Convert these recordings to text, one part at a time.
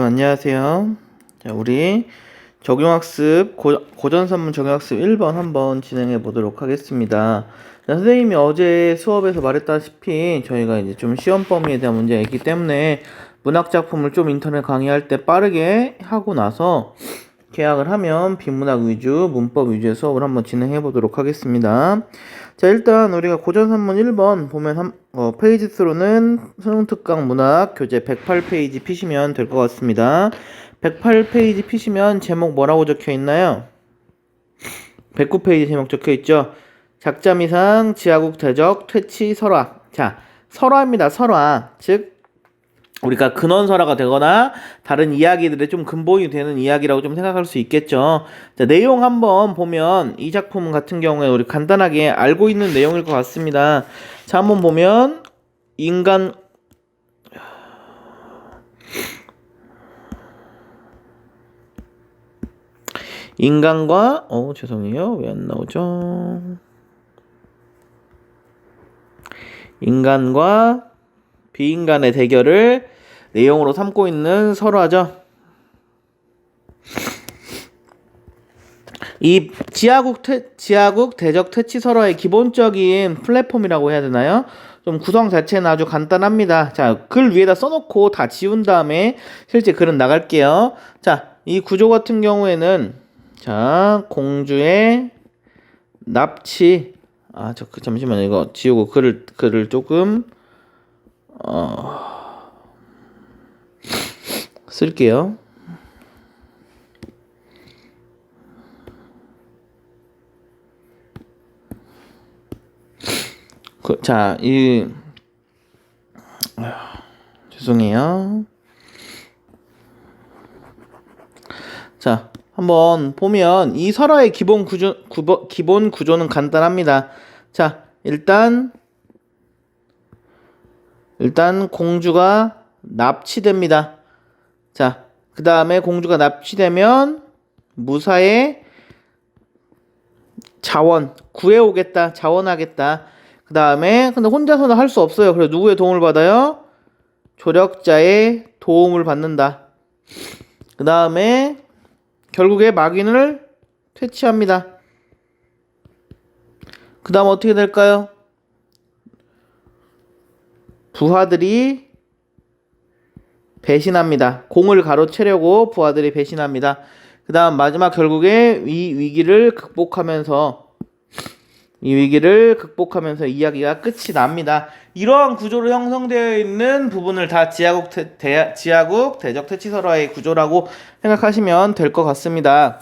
안녕하세요. 자, 우리 적용학습 고전산문 적용학습 1번 한번 진행해 보도록 하겠습니다. 자, 선생님이 어제 수업에서 말했다시피 저희가 이제 좀 시험 범위에 대한 문제가 있기 때문에 문학 작품을 좀 인터넷 강의할 때 빠르게 하고 나서 계약을 하면 비문학 위주, 문법 위주의 수업을 한번 진행해 보도록 하겠습니다. 자, 일단 우리가 고전산문 1번 보면 페이지 수로는 수능특강 문학 교재 108페이지 피시면 될 것 같습니다. 108페이지 피시면 제목 뭐라고 적혀 있나요? 109페이지 제목 적혀 있죠. 작자미상, 지하국 대적, 퇴치, 설화. 자, 설화입니다. 설화. 즉 우리가 근원설화가 되거나 다른 이야기들의 좀 근본이 되는 이야기라고 좀 생각할 수 있겠죠. 자, 내용 한번 보면 이 작품 같은 경우에 우리 간단하게 알고 있는 내용일 것 같습니다. 자, 한번 보면 인간과 죄송해요. 왜 안 나오죠? 인간과 비인간의 대결을 내용으로 삼고 있는 설화죠. 이 지하국 대적 퇴치 설화의 기본적인 플랫폼이라고 해야 되나요? 좀 구성 자체는 아주 간단합니다. 자, 글 위에다 써놓고 다 지운 다음에 실제 글은 나갈게요. 자, 이 구조 같은 경우에는 자, 공주의 납치. 잠시만요. 이거 지우고 글을 조금 쓸게요. 죄송해요. 자, 한번 보면 이 설화의 기본 구조는 간단합니다. 자, 일단 공주가 납치됩니다. 자, 그 다음에 공주가 납치되면 무사히 구해오겠다, 자원하겠다. 그 다음에 근데 혼자서는 할 수 없어요. 그래서 누구의 도움을 받아요? 조력자의 도움을 받는다. 그 다음에 결국에 마귀를 퇴치합니다. 그 다음 어떻게 될까요? 부하들이 배신합니다. 공을 가로채려고 부하들이 배신합니다. 그 다음 마지막 결국에 이 위기를 극복하면서 이야기가 끝이 납니다. 이러한 구조로 형성되어 있는 부분을 다 지하국 대적 퇴치 설화의 구조라고 생각하시면 될 것 같습니다.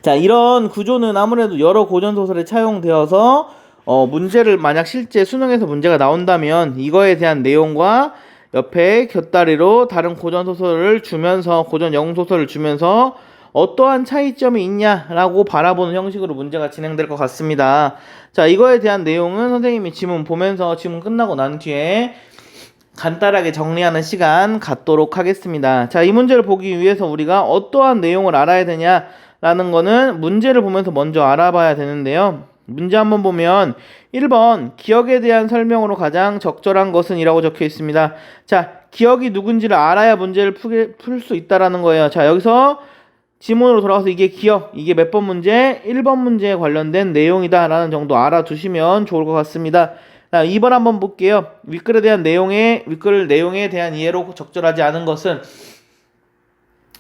자, 이런 구조는 아무래도 여러 고전소설에 차용되어서 문제를 만약 실제 수능에서 문제가 나온다면 이거에 대한 내용과 옆에 곁다리로 다른 고전소설을 주면서 고전 영웅소설을 주면서 어떠한 차이점이 있냐라고 바라보는 형식으로 문제가 진행될 것 같습니다. 자, 이거에 대한 내용은 선생님이 지문 보면서 지문 끝나고 난 뒤에 간단하게 정리하는 시간 갖도록 하겠습니다. 자, 이 문제를 보기 위해서 우리가 어떠한 내용을 알아야 되냐라는 거는 문제를 보면서 먼저 알아봐야 되는데요. 문제 한번 보면 1번 기억에 대한 설명으로 가장 적절한 것은 이라고 적혀 있습니다. 자, 기억이 누군지를 알아야 문제를 풀 수 있다라는 거예요. 자, 여기서 지문으로 돌아가서 이게 몇 번 문제? 1번 문제에 관련된 내용이다 라는 정도 알아두시면 좋을 것 같습니다. 자, 2번 한번 볼게요. 윗글 내용에 대한 이해로 적절하지 않은 것은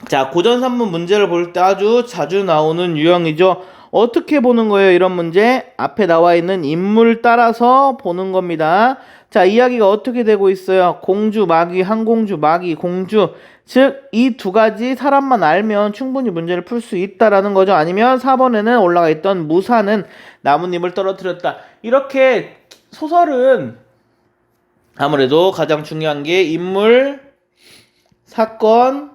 자, 고전산문 문제를 볼 때 아주 자주 나오는 유형이죠. 어떻게 보는 거예요? 이런 문제 앞에 나와 있는 인물 따라서 보는 겁니다. 자, 이야기가 어떻게 되고 있어요? 공주, 마귀, 한공주, 마귀, 공주. 즉, 이 두 가지 사람만 알면 충분히 문제를 풀 수 있다라는 거죠. 아니면 4번에는 올라가 있던 무사는 나뭇잎을 떨어뜨렸다. 이렇게 소설은 아무래도 가장 중요한 게 인물, 사건,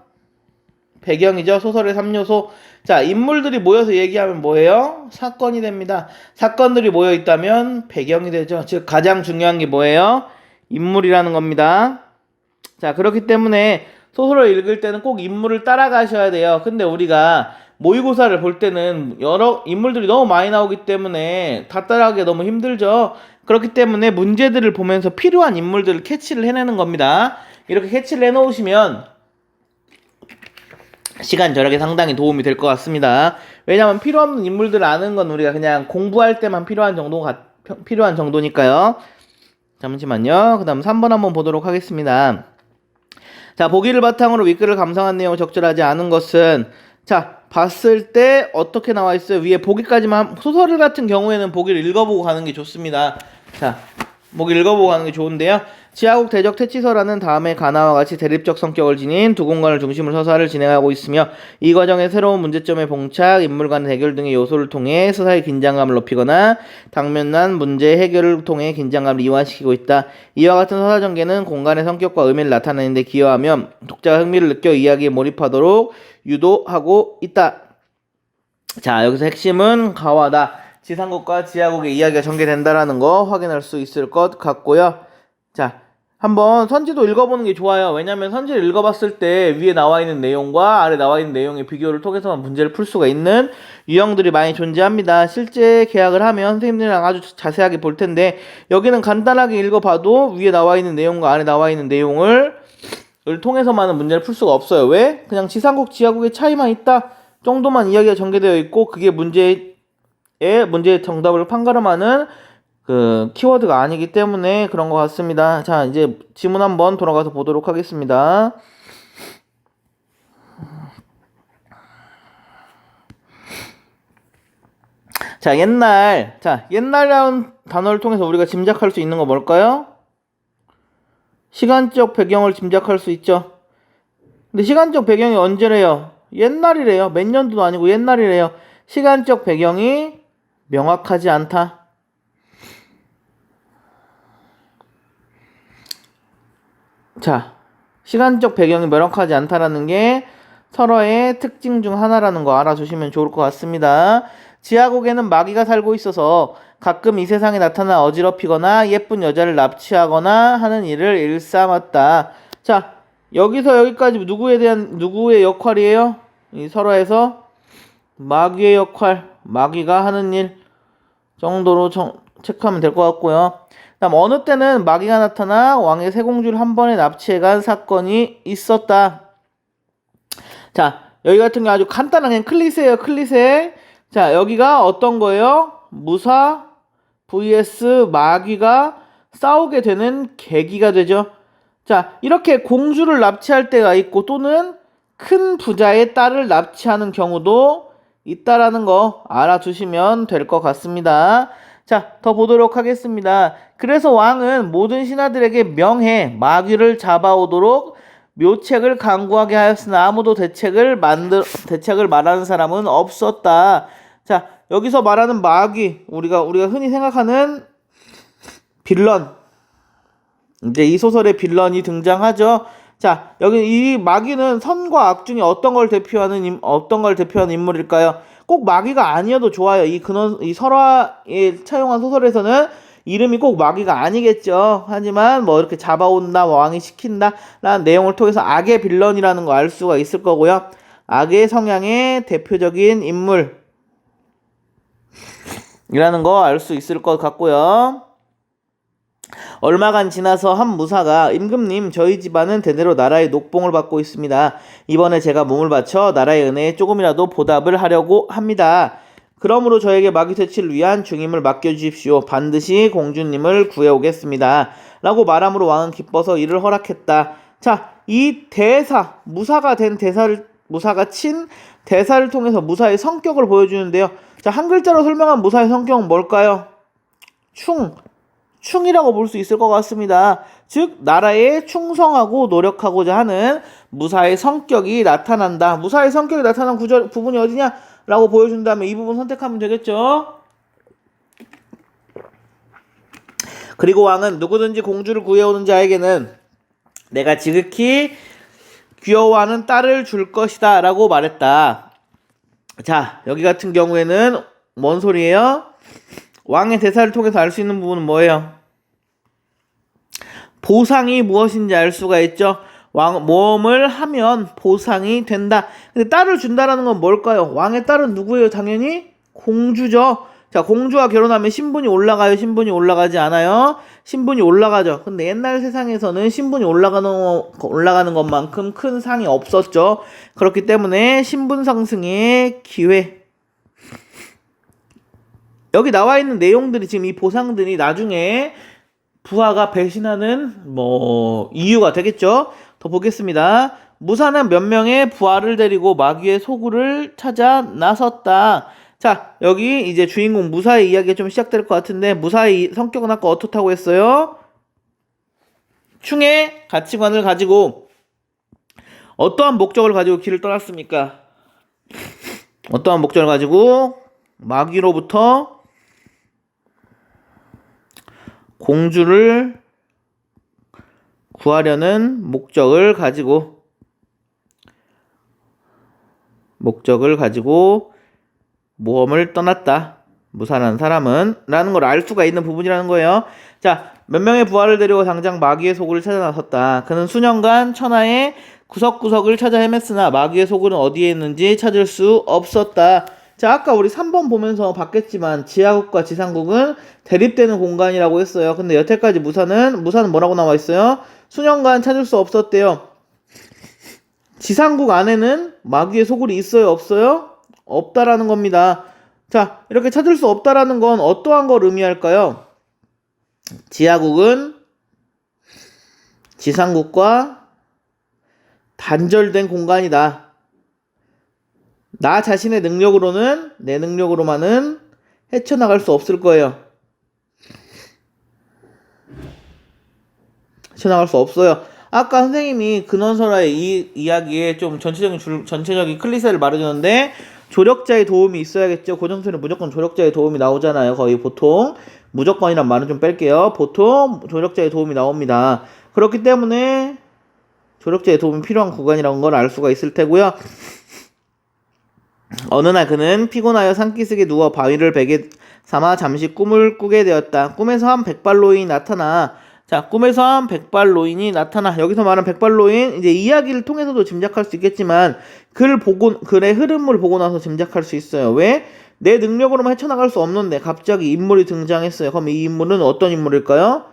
배경이죠. 소설의 3요소. 자, 인물들이 모여서 얘기하면 뭐예요? 사건이 됩니다. 사건들이 모여 있다면 배경이 되죠. 즉 가장 중요한 게 뭐예요? 인물이라는 겁니다. 자, 그렇기 때문에 소설을 읽을 때는 꼭 인물을 따라가셔야 돼요. 근데 우리가 모의고사를 볼 때는 여러 인물들이 너무 많이 나오기 때문에 다 따라가기 너무 힘들죠. 그렇기 때문에 문제들을 보면서 필요한 인물들을 캐치를 해내는 겁니다. 이렇게 캐치를 해놓으시면 시간 절약에 상당히 도움이 될 것 같습니다. 왜냐면 필요 없는 인물들을 아는 건 우리가 그냥 공부할 때만 필요한 정도니까요. 잠시만요. 그 다음 3번 한번 보도록 하겠습니다. 자, 보기를 바탕으로 윗글을 감상한 내용을 적절하지 않은 것은, 자, 봤을 때 어떻게 나와 있어요? 위에 보기까지만, 소설 같은 경우에는 보기를 읽어보고 가는 게 좋습니다. 자, 보기 읽어보고 가는 게 좋은데요. 지하국 대적 퇴치서라는 다음의 가나와 같이 대립적 성격을 지닌 두 공간을 중심으로 서사를 진행하고 있으며, 이 과정에 새로운 문제점의 봉착, 인물 간의 대결 등의 요소를 통해 서사의 긴장감을 높이거나 당면난 문제 해결을 통해 긴장감을 이완시키고 있다. 이와 같은 서사 전개는 공간의 성격과 의미를 나타내는 데 기여하며 독자가 흥미를 느껴 이야기에 몰입하도록 유도하고 있다. 자, 여기서 핵심은 가와다. 지상국과 지하국의 이야기가 전개된다라는 거 확인할 수 있을 것 같고요. 자, 한번 선지도 읽어보는 게 좋아요. 왜냐면 선지를 읽어봤을 때 위에 나와 있는 내용과 아래 나와 있는 내용의 비교를 통해서만 문제를 풀 수가 있는 유형들이 많이 존재합니다. 실제 계약을 하면 선생님들이랑 아주 자세하게 볼 텐데, 여기는 간단하게 읽어봐도 위에 나와 있는 내용과 아래 나와 있는 내용을 통해서만은 문제를 풀 수가 없어요. 왜? 그냥 지상국, 지하국의 차이만 있다 정도만 이야기가 전개되어 있고, 그게 문제의 정답을 판가름하는 그 키워드가 아니기 때문에 그런 것 같습니다. 자, 이제 지문 한번 돌아가서 보도록 하겠습니다. 자, 옛날이라는 단어를 통해서 우리가 짐작할 수 있는 거 뭘까요? 시간적 배경을 짐작할 수 있죠. 근데 시간적 배경이 언제래요? 옛날이래요. 몇 년도도 아니고 옛날이래요. 시간적 배경이 명확하지 않다. 자, 시간적 배경이 명확하지 않다라는 게 서로의 특징 중 하나라는 거 알아두시면 좋을 것 같습니다. 지하국에는 마귀가 살고 있어서 가끔 이 세상에 나타나 어지럽히거나 예쁜 여자를 납치하거나 하는 일을 일삼았다. 자, 여기서 여기까지 누구의 역할이에요? 이 설화에서 마귀의 역할, 마귀가 하는 일 정도로 체크하면 될 것 같고요. 다음, 어느 때는 마귀가 나타나 왕의 세 공주를 한 번에 납치해간 사건이 있었다. 자, 여기 같은 게 아주 간단한 그냥 클리셰예요. 클리셰. 자, 여기가 어떤 거예요? 무사 vs 마귀가 싸우게 되는 계기가 되죠. 자, 이렇게 공주를 납치할 때가 있고, 또는 큰 부자의 딸을 납치하는 경우도 있다라는 거 알아두시면 될 것 같습니다. 자, 더 보도록 하겠습니다. 그래서 왕은 모든 신하들에게 명해 마귀를 잡아오도록 묘책을 강구하게 하였으나 아무도 대책을 말하는 사람은 없었다. 자, 여기서 말하는 마귀, 우리가 흔히 생각하는 빌런, 이제 이 소설의 빌런이 등장하죠. 자, 여기 이 마귀는 선과 악 중에 어떤 걸 대표하는 인물일까요? 꼭 마귀가 아니어도 좋아요. 이 설화에 차용한 소설에서는 이름이 꼭 마귀가 아니겠죠. 하지만 뭐 이렇게 잡아온다, 왕이 시킨다 라는 내용을 통해서 악의 빌런이라는 거 알 수가 있을 거고요. 악의 성향의 대표적인 인물이라는 거 알 수 있을 것 같고요. 얼마간 지나서 한 무사가 임금님, 저희 집안은 대대로 나라의 녹봉을 받고 있습니다. 이번에 제가 몸을 바쳐 나라의 은혜에 조금이라도 보답을 하려고 합니다. 그러므로 저에게 마귀 퇴치를 위한 중임을 맡겨주십시오. 반드시 공주님을 구해오겠습니다. 라고 말함으로 왕은 기뻐서 이를 허락했다. 자, 이 무사가 친 대사를 통해서 무사의 성격을 보여주는데요. 자, 한 글자로 설명한 무사의 성격은 뭘까요? 충이라고 볼 수 있을 것 같습니다. 즉, 나라에 충성하고 노력하고자 하는 무사의 성격이 나타난다. 무사의 성격이 나타난 부분이 어디냐라고 보여준다면 이 부분 선택하면 되겠죠. 그리고 왕은 누구든지 공주를 구해오는 자에게는 내가 지극히 귀여워하는 딸을 줄 것이다 라고 말했다. 자, 여기 같은 경우에는 뭔 소리예요? 왕의 대사를 통해서 알 수 있는 부분은 뭐예요? 보상이 무엇인지 알 수가 있죠. 모험을 하면 보상이 된다. 근데 딸을 준다라는 건 뭘까요? 왕의 딸은 누구예요? 당연히 공주죠. 자, 공주와 결혼하면 신분이 올라가요? 신분이 올라가지 않아요? 신분이 올라가죠. 근데 옛날 세상에서는 신분이 올라가는 것만큼 큰 상이 없었죠. 그렇기 때문에 신분 상승의 기회. 여기 나와 있는 내용들이 지금 이 보상들이 나중에 부하가 배신하는 이유가 되겠죠. 더 보겠습니다. 무사는 몇 명의 부하를 데리고 마귀의 소굴을 찾아 나섰다. 자, 여기 이제 주인공 무사의 이야기가 좀 시작될 것 같은데, 무사의 성격은 아까 어떻다고 했어요? 충의 가치관을 가지고 어떠한 목적을 가지고 길을 떠났습니까? 어떠한 목적을 가지고 마귀로부터 공주를 구하려는 목적을 가지고 모험을 떠났다. 무사라는 사람은 라는 걸 알 수가 있는 부분이라는 거예요. 자, 몇 명의 부하를 데리고 당장 마귀의 소굴을 찾아 나섰다. 그는 수년간 천하의 구석구석을 찾아 헤맸으나 마귀의 소굴은 어디에 있는지 찾을 수 없었다. 자, 아까 우리 3번 보면서 봤겠지만 지하국과 지상국은 대립되는 공간이라고 했어요. 근데 여태까지 무사는 뭐라고 나와 있어요? 수년간 찾을 수 없었대요. 지상국 안에는 마귀의 소굴이 있어요? 없어요? 없다라는 겁니다. 자, 이렇게 찾을 수 없다라는 건 어떠한 걸 의미할까요? 지하국은 지상국과 단절된 공간이다. 나 자신의 능력으로는, 내 능력으로만은 헤쳐나갈 수 없을 거예요. 헤쳐나갈 수 없어요. 아까 선생님이 근원설화의 이 이야기에 좀 전체적인 클리셰를 말해줬는데, 조력자의 도움이 있어야겠죠. 고정설은 무조건 조력자의 도움이 나오잖아요. 거의 보통. 무조건이란 말은 좀 뺄게요. 보통 조력자의 도움이 나옵니다. 그렇기 때문에 조력자의 도움이 필요한 구간이라는 걸 알 수가 있을 테고요. 어느 날 그는 피곤하여 산기슭에 누워 바위를 베개 삼아 잠시 꿈을 꾸게 되었다. 꿈에서 한 백발노인이 나타나. 자, 꿈에서 한 백발노인이 나타나. 여기서 말하는 백발노인, 이제 이야기를 통해서도 짐작할 수 있겠지만 글의 흐름을 보고 나서 짐작할 수 있어요. 왜? 내 능력으로만 헤쳐나갈 수 없는데 갑자기 인물이 등장했어요. 그럼 이 인물은 어떤 인물일까요?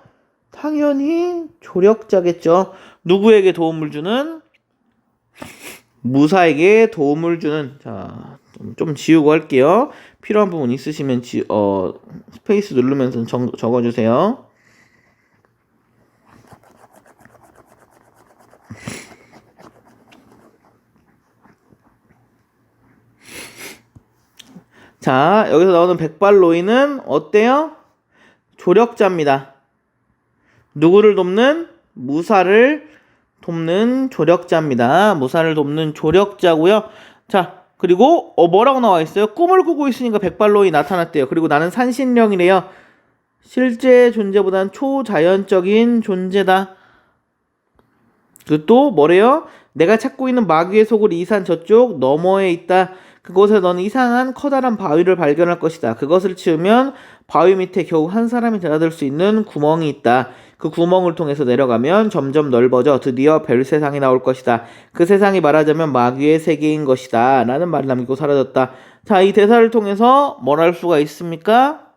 당연히 조력자겠죠. 누구에게 도움을 주는? 무사에게 도움을 주는. 자, 좀 지우고 할게요. 필요한 부분 있으시면 스페이스 누르면서 적어주세요. 자, 여기서 나오는 백발노인은 어때요? 조력자입니다. 누구를 돕는? 무사를 돕는 조력자입니다. 무사를 돕는 조력자고요. 자, 그리고 뭐라고 나와 있어요? 꿈을 꾸고 있으니까 백발노인이 나타났대요. 그리고 나는 산신령이래요. 실제 존재보다는 초자연적인 존재다. 그리고 또 뭐래요? 내가 찾고 있는 마귀의 소굴이 이 산 저쪽 너머에 있다. 그곳에 너는 이상한 커다란 바위를 발견할 것이다. 그것을 치우면 바위 밑에 겨우 한 사람이 드나들 수 있는 구멍이 있다. 그 구멍을 통해서 내려가면 점점 넓어져 드디어 별 세상이 나올 것이다. 그 세상이 말하자면 마귀의 세계인 것이다. 라는 말을 남기고 사라졌다. 자, 이 대사를 통해서 뭘 할 수가 있습니까?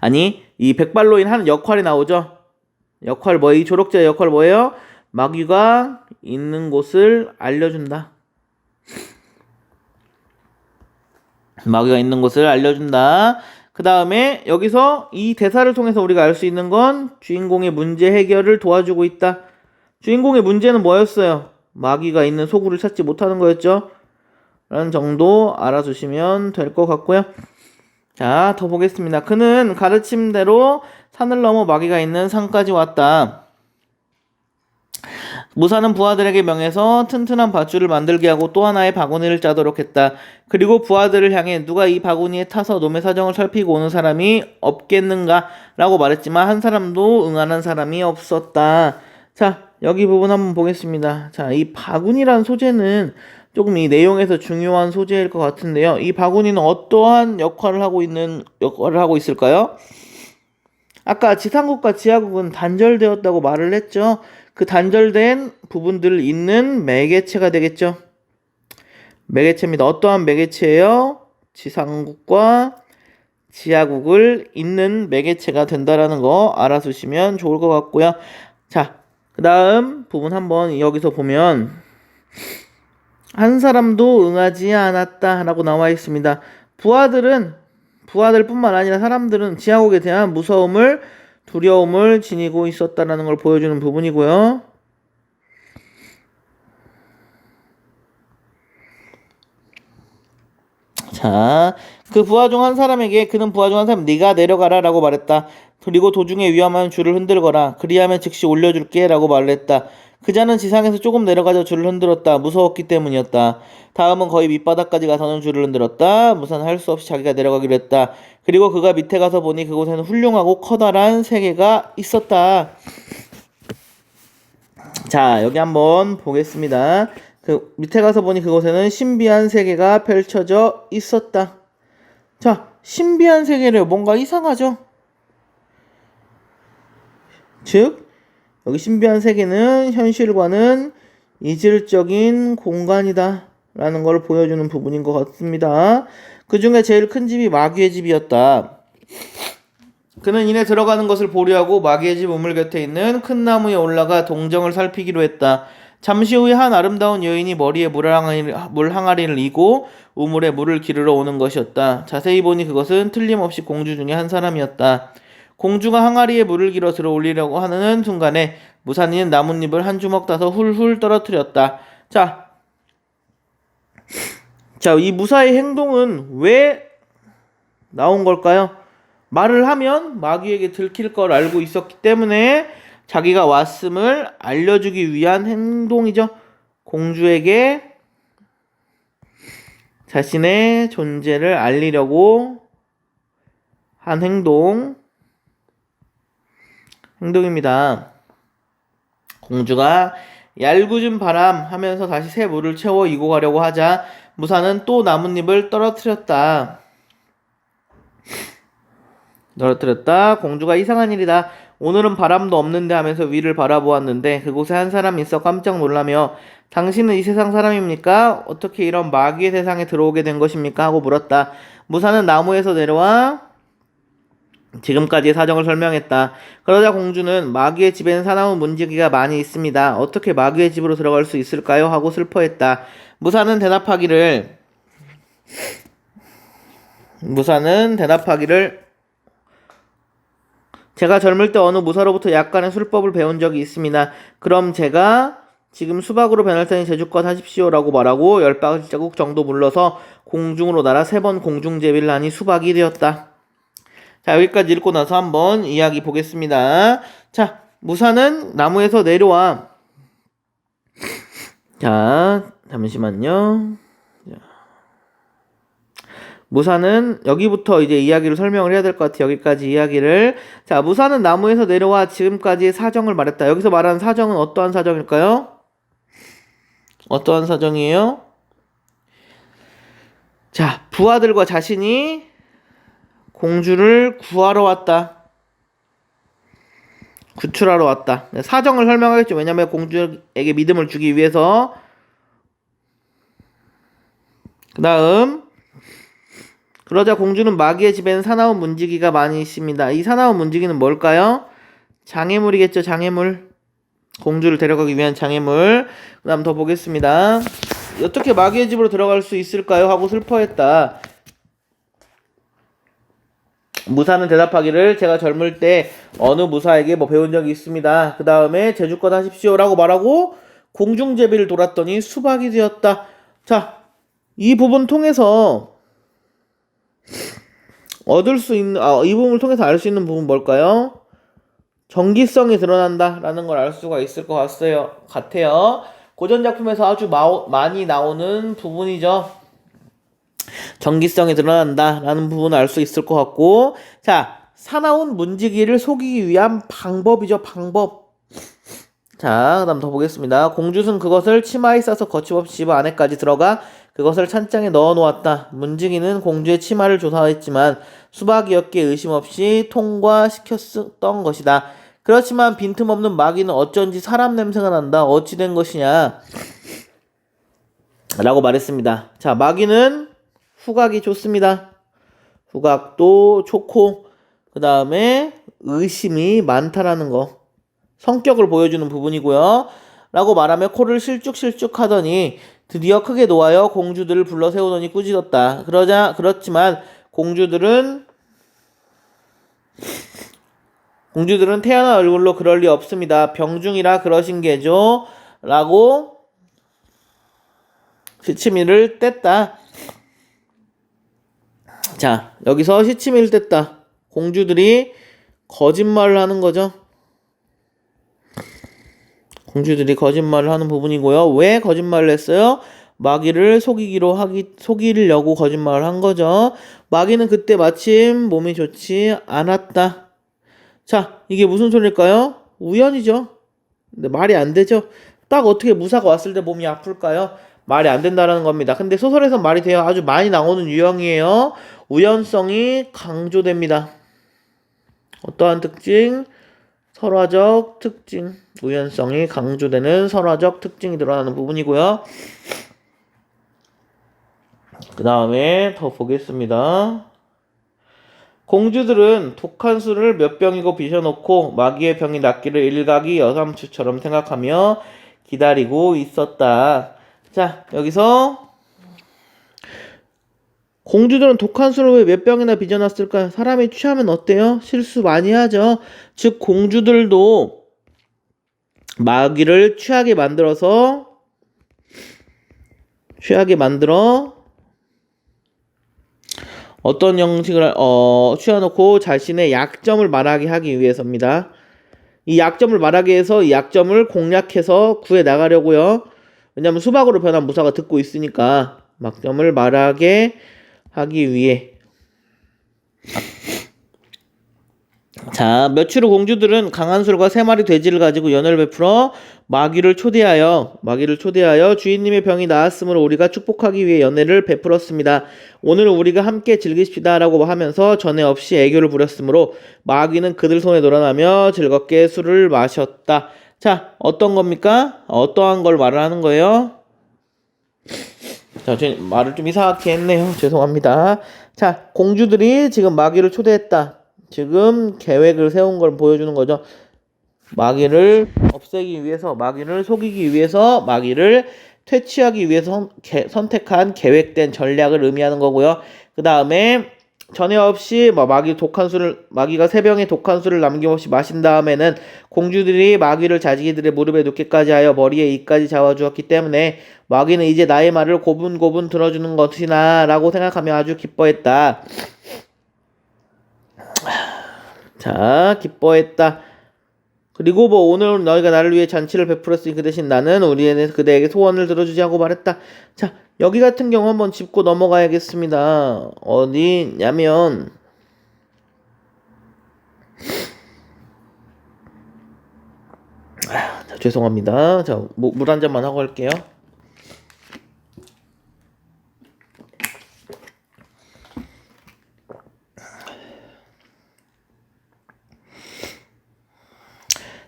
아니, 이 백발노인 하는 역할이 나오죠. 이 조력자의 역할 뭐예요? 마귀가 있는 곳을 알려준다. 마귀가 있는 곳을 알려준다. 그 다음에 여기서 이 대사를 통해서 우리가 알 수 있는 건 주인공의 문제 해결을 도와주고 있다. 주인공의 문제는 뭐였어요? 마귀가 있는 소굴을 찾지 못하는 거였죠. 라는 정도 알아주시면 될 것 같고요. 자, 더 보겠습니다. 그는 가르침대로 산을 넘어 마귀가 있는 산까지 왔다. 무사는 부하들에게 명해서 튼튼한 밧줄을 만들게 하고 또 하나의 바구니를 짜도록 했다. 그리고 부하들을 향해 누가 이 바구니에 타서 놈의 사정을 살피고 오는 사람이 없겠는가? 라고 말했지만 한 사람도 응하는 사람이 없었다. 자, 여기 부분 한번 보겠습니다. 자, 이 바구니란 소재는 조금 이 내용에서 중요한 소재일 것 같은데요. 이 바구니는 어떠한 역할을 하고 있을까요? 아까 지상국과 지하국은 단절되었다고 말을 했죠. 그 단절된 부분들을 잇는 매개체가 되겠죠. 매개체입니다. 어떠한 매개체예요? 지상국과 지하국을 잇는 매개체가 된다라는 거 알아두시면 좋을 것 같고요. 자, 그 다음 부분 한번 여기서 보면 한 사람도 응하지 않았다 라고 나와 있습니다. 부하들뿐만 아니라 사람들은 지하국에 대한 무서움을 두려움을 지니고 있었다라는 걸 보여주는 부분이고요. 자, 그 부하 중 한 사람에게 그는 부하 중 한 사람 네가 내려가라 라고 말했다. 그리고 도중에 위험하면 줄을 흔들거라. 그리하면 즉시 올려줄게 라고 말을 했다. 그 자는 지상에서 조금 내려가자 줄을 흔들었다. 무서웠기 때문이었다. 다음은 거의 밑바닥까지 가서는 줄을 흔들었다. 무사는 할 수 없이 자기가 내려가기로 했다. 그리고 그가 밑에 가서 보니 그곳에는 훌륭하고 커다란 세계가 있었다. 자, 여기 한번 보겠습니다. 그 밑에 가서 보니 그곳에는 신비한 세계가 펼쳐져 있었다. 자, 신비한 세계를 뭔가 이상하죠? 즉, 여기 신비한 세계는 현실과는 이질적인 공간이다 라는 걸 보여주는 부분인 것 같습니다. 그 중에 제일 큰 집이 마귀의 집이었다. 그는 이내 들어가는 것을 보류하고 마귀의 집 우물 곁에 있는 큰 나무에 올라가 동정을 살피기로 했다. 잠시 후에 한 아름다운 여인이 머리에 물 항아리를 이고 우물에 물을 기르러 오는 것이었다. 자세히 보니 그것은 틀림없이 공주 중에 한 사람이었다. 공주가 항아리에 물을 길어 들어 올리려고 하는 순간에 무산이는 나뭇잎을 한 주먹 따서 훌훌 떨어뜨렸다. 자, 이 무사의 행동은 왜 나온 걸까요? 말을 하면 마귀에게 들킬 걸 알고 있었기 때문에 자기가 왔음을 알려주기 위한 행동이죠. 공주에게 자신의 존재를 알리려고 한 행동입니다. 공주가 얄궂은 바람 하면서 다시 새 물을 채워 이고 가려고 하자 무사는 또 나뭇잎을 떨어뜨렸다. 공주가 이상한 일이다. 오늘은 바람도 없는데 하면서 위를 바라보았는데 그곳에 한 사람이 있어 깜짝 놀라며 당신은 이 세상 사람입니까? 어떻게 이런 마귀의 세상에 들어오게 된 것입니까? 하고 물었다. 무사는 나무에서 내려와 지금까지의 사정을 설명했다. 그러자 공주는 마귀의 집에는 사나운 문지기가 많이 있습니다. 어떻게 마귀의 집으로 들어갈 수 있을까요? 하고 슬퍼했다. 무사는 대답하기를 제가 젊을 때 어느 무사로부터 약간의 술법을 배운 적이 있습니다. 그럼 제가 지금 수박으로 변할 테니 제주껏 하십시오 라고 말하고 10발자국 정도 물러서 공중으로 날아 3번 공중제비를 하니 수박이 되었다. 자, 여기까지 읽고 나서 한번 이야기 보겠습니다. 자, 무사는 나무에서 내려와. 자, 잠시만요. 무사는 여기부터 이제 이야기를 설명을 해야 될 것 같아요. 여기까지 이야기를. 자, 무사는 나무에서 내려와 지금까지의 사정을 말했다. 여기서 말하는 사정은 어떠한 사정일까요? 어떠한 사정이에요? 자, 부하들과 자신이 공주를 구하러 왔다. 구출하러 왔다. 사정을 설명하겠죠. 왜냐면 공주에게 믿음을 주기 위해서. 그 다음 그러자 공주는 마귀의 집에는 사나운 문지기가 많이 있습니다. 이 사나운 문지기는 뭘까요? 장애물이겠죠. 장애물. 공주를 데려가기 위한 장애물. 그 다음 더 보겠습니다. 어떻게 마귀의 집으로 들어갈 수 있을까요? 하고 슬퍼했다. 무사는 대답하기를 제가 젊을 때 어느 무사에게 배운 적이 있습니다. 그 다음에 제주껏 하십시오 라고 말하고 공중제비를 돌았더니 수박이 되었다. 자, 이 부분 통해서 이 부분을 통해서 알 수 있는 부분 뭘까요? 정기성이 드러난다 라는 걸 알 수가 있을 것 같아요. 고전 작품에서 아주 많이 나오는 부분이죠. 정기성이 드러난다 라는 부분을 알 수 있을 것 같고, 자, 사나운 문지기를 속이기 위한 방법이죠. 방법. 자, 그 다음 더 보겠습니다. 공주는 그것을 치마에 싸서 거침없이 집 안에까지 들어가 그것을 찬장에 넣어 놓았다. 문지기는 공주의 치마를 조사했지만 수박이었기에 의심 없이 통과시켰던 것이다. 그렇지만 빈틈없는 마귀는 어쩐지 사람 냄새가 난다. 어찌 된 것이냐? 라고 말했습니다. 자, 마귀는 후각이 좋습니다. 후각도 좋고 그 다음에 의심이 많다라는 거. 성격을 보여주는 부분이고요. 라고 말하며 코를 실쭉실쭉 하더니 드디어 크게 놓아여 공주들을 불러 세우더니 꾸짖었다. 그렇지만 공주들은 태어난 얼굴로 그럴 리 없습니다. 병중이라 그러신 게죠. 라고 시치미를 뗐다. 자, 여기서 시치미를 뗐다. 공주들이 거짓말을 하는 거죠. 공주들이 거짓말을 하는 부분이고요. 왜 거짓말을 했어요? 마귀를 속이려고 거짓말을 한 거죠. 마귀는 그때 마침 몸이 좋지 않았다. 자, 이게 무슨 소리일까요? 우연이죠. 근데 말이 안 되죠. 딱 어떻게 무사가 왔을 때 몸이 아플까요? 말이 안 된다라는 겁니다. 근데 소설에서 말이 돼요. 아주 많이 나오는 유형이에요. 우연성이 강조됩니다. 어떠한 특징? 설화적 특징. 우연성이 강조되는 설화적 특징이 드러나는 부분이고요. 그 다음에 더 보겠습니다. 공주들은 독한 술을 몇 병이고 빚어놓고 마귀의 병이 낫기를 일각이 여삼추처럼 생각하며 기다리고 있었다. 자, 여기서 공주들은 독한 술을 왜 몇 병이나 빚어놨을까요? 사람이 취하면 어때요? 실수 많이 하죠. 즉 공주들도 마귀를 취하게 만들어 어떤 형식을 취해놓고 자신의 약점을 말하게 하기 위해서입니다. 이 약점을 말하기 위해서 이 약점을 공략해서 구해 나가려고요. 왜냐하면 수박으로 변한 무사가 듣고 있으니까 약점을 말하게 하기 위해. 자, 며칠 후 공주들은 강한 술과 3마리 돼지를 가지고 연을 베풀어 마귀를 초대하여 주인님의 병이 나았으므로 우리가 축복하기 위해 연회를 베풀었습니다. 오늘 우리가 함께 즐기십시다 라고 하면서 전에 없이 애교를 부렸으므로 마귀는 그들 손에 놀아나며 즐겁게 술을 마셨다. 자, 어떤 겁니까? 어떠한 걸 말을 하는 거예요? 자, 제 말을 좀 이상하게 했네요. 죄송합니다. 자, 공주들이 지금 마귀를 초대했다. 지금 계획을 세운 걸 보여주는 거죠. 마귀를 없애기 위해서, 마귀를 속이기 위해서, 마귀를 퇴치하기 위해서 선택한 계획된 전략을 의미하는 거고요. 그 다음에 전에 없이 마귀가 3병의 독한 술을 남김없이 마신 다음에는 공주들이 마귀를 자기들의 무릎에 눕기까지 하여 머리에 이까지 잡아주었기 때문에 마귀는 이제 나의 말을 고분고분 들어주는 것이나 라고 생각하며 아주 기뻐했다. 자, 기뻐했다. 그리고 오늘 너희가 나를 위해 잔치를 베풀었으니 그 대신 나는 그대에게 소원을 들어주지 하고 말했다. 자, 여기 같은 경우 한번 짚고 넘어가야겠습니다. 어디냐면 자, 죄송합니다. 자, 물 한 잔만 하고 할게요.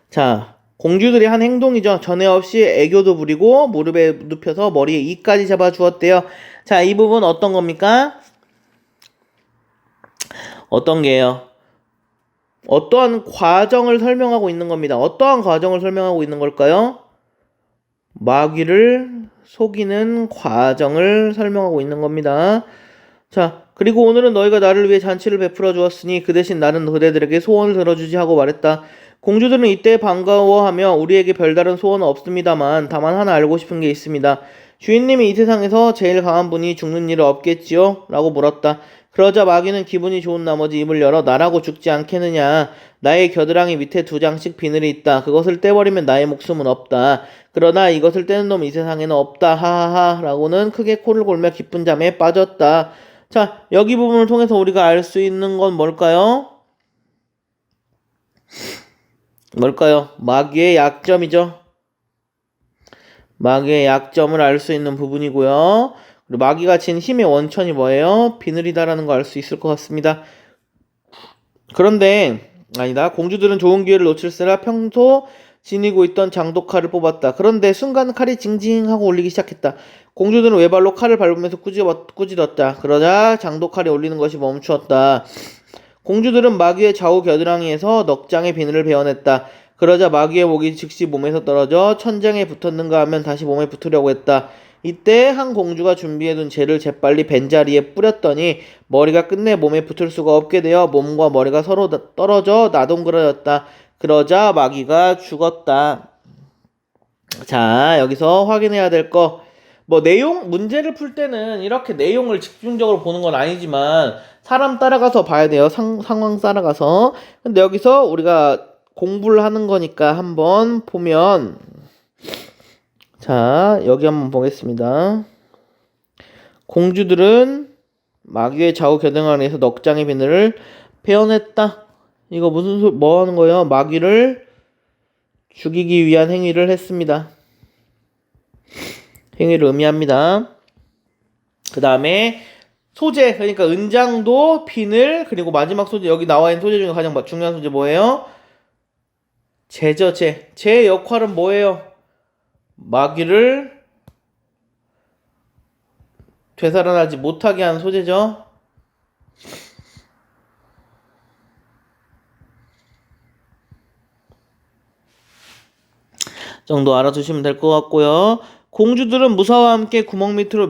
자, 공주들이 한 행동이죠. 전에 없이 애교도 부리고 무릎에 눕혀서 머리에 이까지 잡아주었대요. 자, 이 부분 어떤 겁니까? 어떤 게요? 어떠한 과정을 설명하고 있는 겁니다. 어떠한 과정을 설명하고 있는 걸까요? 마귀를 속이는 과정을 설명하고 있는 겁니다. 자, 그리고 오늘은 너희가 나를 위해 잔치를 베풀어 주었으니 그 대신 나는 그대들에게 소원을 들어주지 하고 말했다. 공주들은 이때 반가워하며 우리에게 별다른 소원은 없습니다만 다만 하나 알고 싶은 게 있습니다. 주인님이 이 세상에서 제일 강한 분이 죽는 일은 없겠지요? 라고 물었다. 그러자 마귀는 기분이 좋은 나머지 입을 열어 나라고 죽지 않겠느냐. 나의 겨드랑이 밑에 2장씩 비늘이 있다. 그것을 떼버리면 나의 목숨은 없다. 그러나 이것을 떼는 놈 이 세상에는 없다. 하하하 라고는 크게 코를 골며 깊은 잠에 빠졌다. 자, 여기 부분을 통해서 우리가 알 수 있는 건 뭘까요? 마귀의 약점이죠. 마귀의 약점을 알 수 있는 부분이고요. 그리고 마귀가 진 힘의 원천이 뭐예요? 비늘이다라는 거 알 수 있을 것 같습니다. 그런데 아니다. 공주들은 좋은 기회를 놓칠세라 평소 지니고 있던 장독칼을 뽑았다. 그런데 순간 칼이 징징하고 울리기 시작했다. 공주들은 외발로 칼을 밟으면서 꾸짖었다. 그러자 장독칼이 울리는 것이 멈추었다. 공주들은 마귀의 좌우 겨드랑이에서 넉 장의 비늘을 베어냈다. 그러자 마귀의 목이 즉시 몸에서 떨어져 천장에 붙었는가 하면 다시 몸에 붙으려고 했다. 이때 한 공주가 준비해둔 재를 재빨리 벤자리에 뿌렸더니 머리가 끝내 몸에 붙을 수가 없게 되어 몸과 머리가 서로 떨어져 나동그러졌다. 그러자 마귀가 죽었다. 자, 여기서 확인해야 될 거. 뭐 문제를 풀 때는 이렇게 내용을 집중적으로 보는 건 아니지만 사람 따라가서 봐야 돼요. 상황 따라가서. 근데 여기서 우리가 공부를 하는 거니까 한번 보면, 자, 여기 한번 보겠습니다. 공주들은 마귀의 좌우 겨드랑이에서 넉 장의 비늘을 베어냈다. 이거 뭐 하는 거예요? 마귀를 죽이기 위한 행위를 했습니다. 행위를 의미합니다. 그 다음에 소재, 그러니까 은장도, 비늘, 그리고 마지막 소재, 여기 나와 있는 소재 중에 가장 중요한 소재 뭐예요? 재죠, 재. 재의 역할은 뭐예요? 마귀를 되살아나지 못하게 하는 소재죠. 정도 알아두시면 될 것 같고요. 공주들은 무사와 함께 구멍 밑으로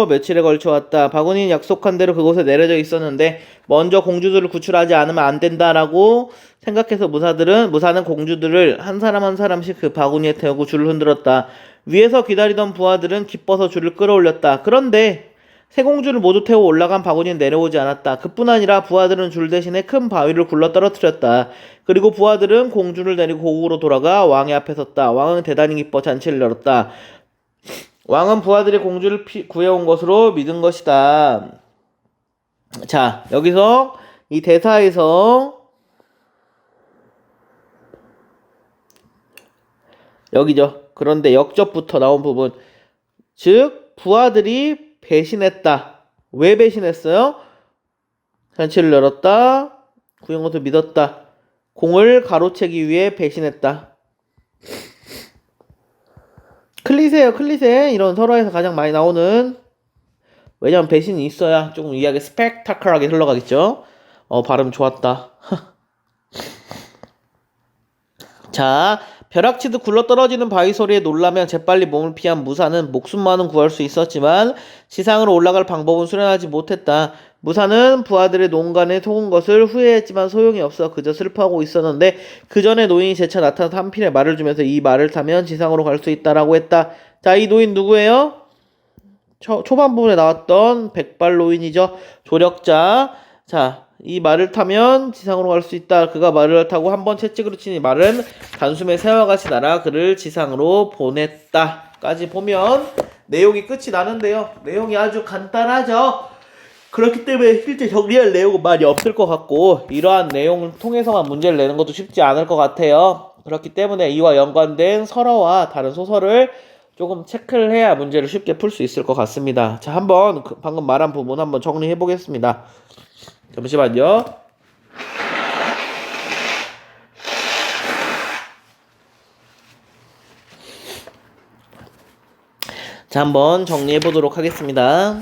며칠에 걸쳐왔다. 바구니는 약속한 대로 그곳에 내려져 있었는데 먼저 공주들을 구출하지 않으면 안 된다라고 생각해서 무사는 공주들을 한 사람 한 사람씩 그 바구니에 태우고 줄을 흔들었다. 위에서 기다리던 부하들은 기뻐서 줄을 끌어올렸다. 그런데 세 공주를 모두 태워 올라간 바구니는 내려오지 않았다. 그뿐 아니라 부하들은 줄 대신에 큰 바위를 굴러 떨어뜨렸다. 그리고 부하들은 공주를 데리고 고국으로 돌아가 왕의 앞에 섰다. 왕은 대단히 기뻐 잔치를 열었다. 왕은 부하들이 공주를 구해온 것으로 믿은 것이다. 자, 여기서 이 대사에서 여기죠. 그런데 역접부터 나온 부분, 즉 부하들이 배신했다. 왜 배신했어요? 잔치를 열었다. 구해온 것을 믿었다. 공을 가로채기 위해 배신했다. 클리셰예요, 클리셰. 이런 설화에서 가장 많이 나오는. 왜냐면 배신이 있어야 조금 이야기 스펙타클하게 흘러가겠죠. 발음 좋았다. 자, 벼락치듯 굴러떨어지는 바위 소리에 놀라며 재빨리 몸을 피한 무사는 목숨만은 구할 수 있었지만 지상으로 올라갈 방법은 수련하지 못했다. 무사는 부하들의 농간에 속은 것을 후회했지만 소용이 없어 그저 슬퍼하고 있었는데 그 전에 노인이 재차 나타나서 한 필에 말을 주면서 이 말을 타면 지상으로 갈 수 있다라고 했다. 자, 이 노인 누구예요? 초반 부분에 나왔던 백발 노인이죠. 조력자. 자, 이 말을 타면 지상으로 갈 수 있다. 그가 말을 타고 한 번 채찍으로 치니 말은 단숨에 새와 같이 날아 그를 지상으로 보냈다. 까지 보면 내용이 끝이 나는데요. 내용이 아주 간단하죠. 그렇기 때문에 실제 정리할 내용은 많이 없을 것 같고 이러한 내용을 통해서만 문제를 내는 것도 쉽지 않을 것 같아요. 그렇기 때문에 이와 연관된 설화와 다른 소설을 조금 체크를 해야 문제를 쉽게 풀 수 있을 것 같습니다. 자, 한번 방금 말한 부분 한번 정리해 보겠습니다. 잠시만요. 자, 한번 정리해 보도록 하겠습니다.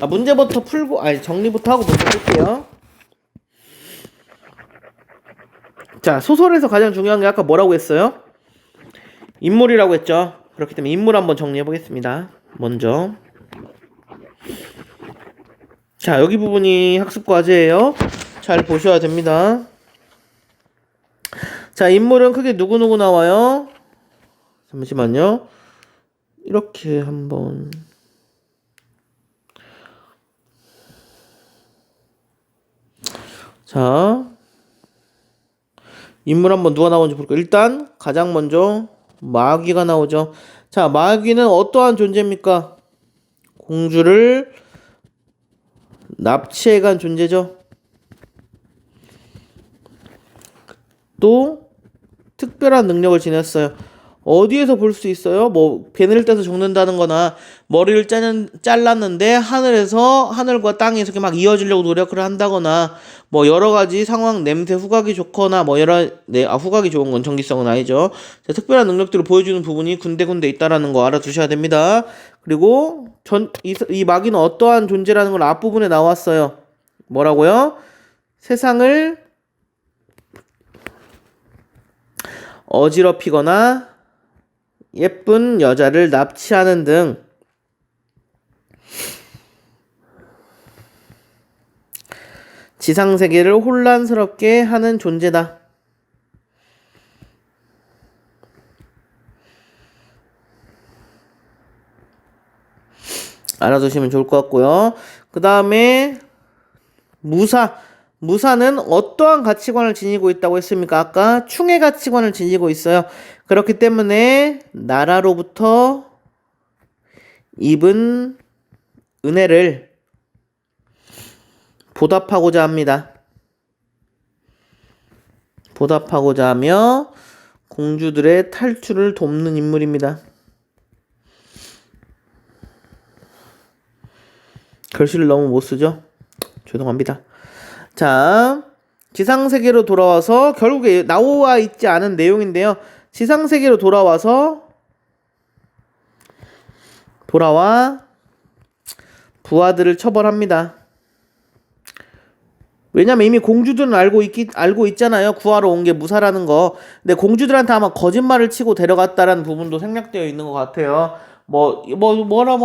문제부터 풀고, 정리부터 하고 문제 풀게요. 자, 소설에서 가장 중요한 게 아까 뭐라고 했어요? 인물이라고 했죠. 그렇기 때문에 인물 한번 정리해 보겠습니다. 먼저. 자, 여기 부분이 학습 과제예요. 잘 보셔야 됩니다. 자, 인물은 크게 누구누구 나와요? 잠시만요. 이렇게 한번. 자, 인물 한번 누가 나오는지 볼까요? 일단 가장 먼저 마귀가 나오죠. 자, 마귀는 어떠한 존재입니까? 공주를 납치해간 존재죠. 또 특별한 능력을 지녔어요. 어디에서 볼 수 있어요? 뭐 베네를 떼서 죽는다는 거나 머리를 잘랐는데 하늘과 땅이 이렇게 막 이어지려고 노력을 한다거나 뭐 여러 가지 상황, 냄새, 후각이 좋거나 뭐 후각이 좋은 건 전기성은 아니죠. 자, 특별한 능력들을 보여주는 부분이 군데군데 있다라는 거 알아두셔야 됩니다. 그리고 이 마귀는 어떠한 존재라는 걸 앞부분에 나왔어요. 뭐라고요? 세상을 어지럽히거나 예쁜 여자를 납치하는 등 지상세계를 혼란스럽게 하는 존재다. 알아두시면 좋을 것 같고요. 그 다음에 무사는 어떠한 가치관을 지니고 있다고 했습니까? 아까 충의 가치관을 지니고 있어요. 그렇기 때문에 나라로부터 입은 은혜를 보답하고자 합니다. 보답하고자 하며 공주들의 탈출을 돕는 인물입니다. 글씨를 너무 못 쓰죠? 죄송합니다. 자, 지상세계로 돌아와서 결국에 나와 있지 않은 내용인데요. 지상세계로 돌아와 부하들을 처벌합니다. 왜냐면 이미 공주들은 알고 있잖아요. 구하러 온 게 무사라는 거. 근데 공주들한테 아마 거짓말을 치고 데려갔다라는 부분도 생략되어 있는 것 같아요. 뭐라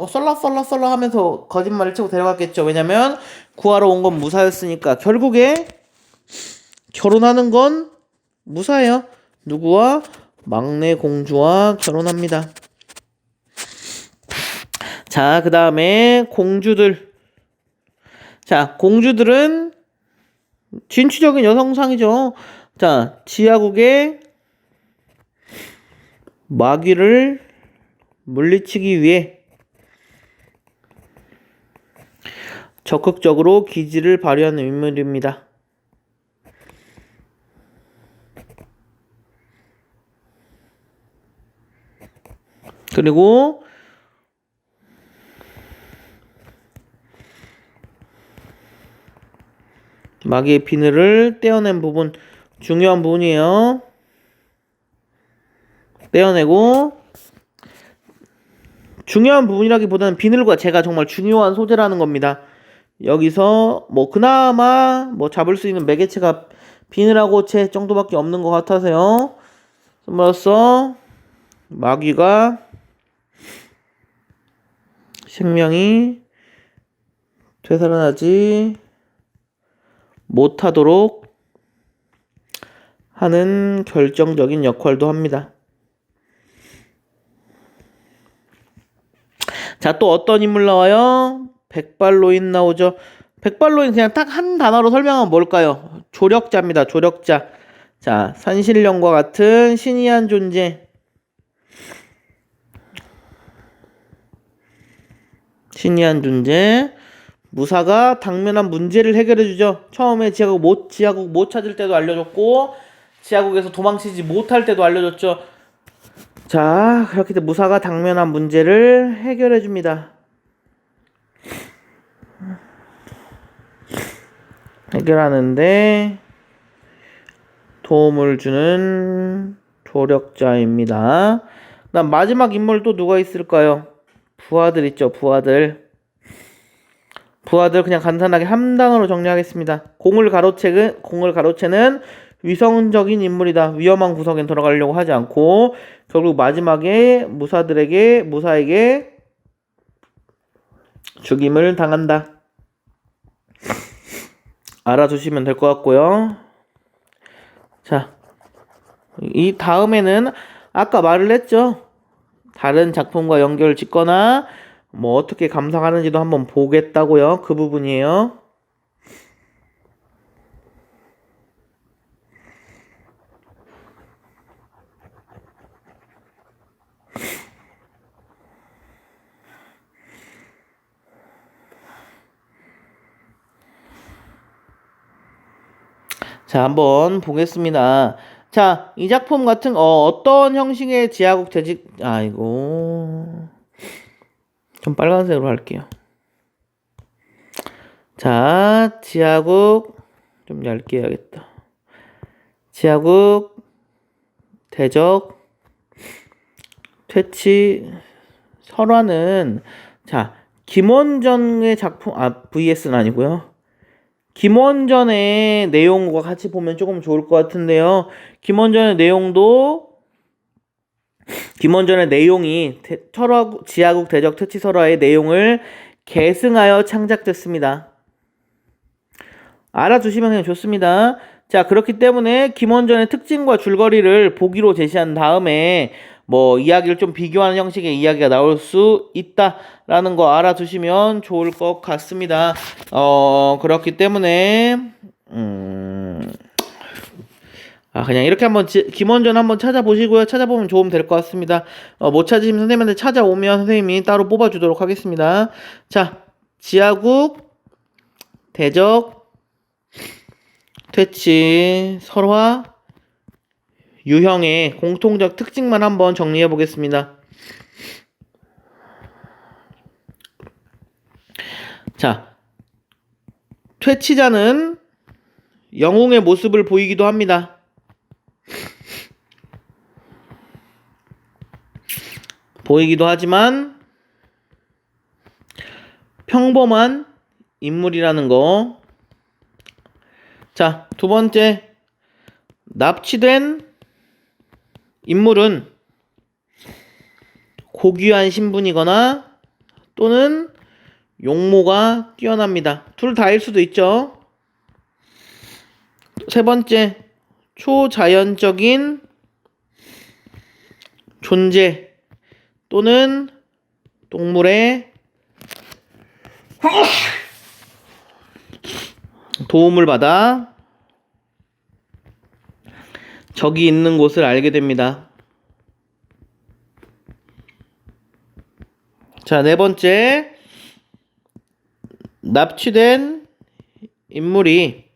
썰라 하면서 거짓말을 치고 데려갔겠죠. 왜냐면 구하러 온 건 무사였으니까. 결국에 결혼하는 건 무사예요. 누구와? 막내 공주와 결혼합니다. 자, 그 다음에 공주들. 자, 공주들은 진취적인 여성상이죠. 자, 지하국의 마귀를 물리치기 위해 적극적으로 기지를 발휘하는 인물입니다. 그리고 마귀의 비늘을 떼어낸 부분, 중요한 부분이에요. 떼어내고, 중요한 부분이라기보다는 비늘과 제가 정말 중요한 소재라는 겁니다. 여기서 그나마 잡을 수 있는 매개체가 비늘하고 재 정도밖에 없는 것 같아서요. 그래서 마귀가 생명이 되살아나지 못하도록 하는 결정적인 역할도 합니다. 자, 또 어떤 인물 나와요? 백발노인 나오죠. 백발노인 그냥 딱 한 단어로 설명하면 뭘까요? 조력자입니다. 조력자. 자, 산신령과 같은 신이한 존재. 신이한 존재. 무사가 당면한 문제를 해결해주죠. 처음에 지하국 못 찾을 때도 알려줬고, 지하국에서 도망치지 못할 때도 알려줬죠. 자, 그렇게 무사가 당면한 문제를 해결해줍니다. 해결하는데 도움을 주는 조력자입니다. 그다음 마지막 인물 또 누가 있을까요? 부하들 있죠. 부하들 그냥 간단하게 한 단어로 정리하겠습니다. 공을 가로채는 위성적인 인물이다. 위험한 구석엔 들어가려고 하지 않고 결국 마지막에 무사에게 죽임을 당한다. 알아두시면 될 것 같고요. 자, 이 다음에는 아까 말을 했죠. 다른 작품과 연결을 짓거나 어떻게 감상하는지도 한번 보겠다고요. 그 부분이에요. 자, 한번 보겠습니다. 자, 이 작품 같은 어떤 형식의 지하국 재직 아이고 좀 빨간색으로 할게요. 자, 지하국 좀 얇게 해야겠다. 지하국 대적 퇴치 설화는 자 김원전의 작품 VS는 아니고요. 김원전의 내용과 같이 보면 조금 좋을 것 같은데요. 김원전의 내용이 지하국 대적 퇴치 설화의 내용을 계승하여 창작됐습니다. 알아두시면 그냥 좋습니다. 자, 그렇기 때문에 김원전의 특징과 줄거리를 보기로 제시한 다음에 뭐 이야기를 좀 비교하는 형식의 이야기가 나올 수 있다라는 거 알아두시면 좋을 것 같습니다. 그렇기 때문에 그냥 이렇게 한번 김원전 한번 찾아보시고요. 찾아보면 도움 될 것 같습니다. 못 찾으시면 선생님한테 찾아오면 선생님이 따로 뽑아주도록 하겠습니다. 자, 지하국 대적 퇴치 설화 유형의 공통적 특징만 한번 정리해 보겠습니다. 자, 퇴치자는 영웅의 모습을 보이기도 합니다. 보이기도 하지만 평범한 인물이라는 거. 자, 두 번째, 납치된 인물은 고귀한 신분이거나 또는 용모가 뛰어납니다. 둘 다일 수도 있죠. 세 번째, 초자연적인 존재 또는 동물의 도움을 받아 적이 있는 곳을 알게 됩니다. 자, 네 번째, 납치된 인물이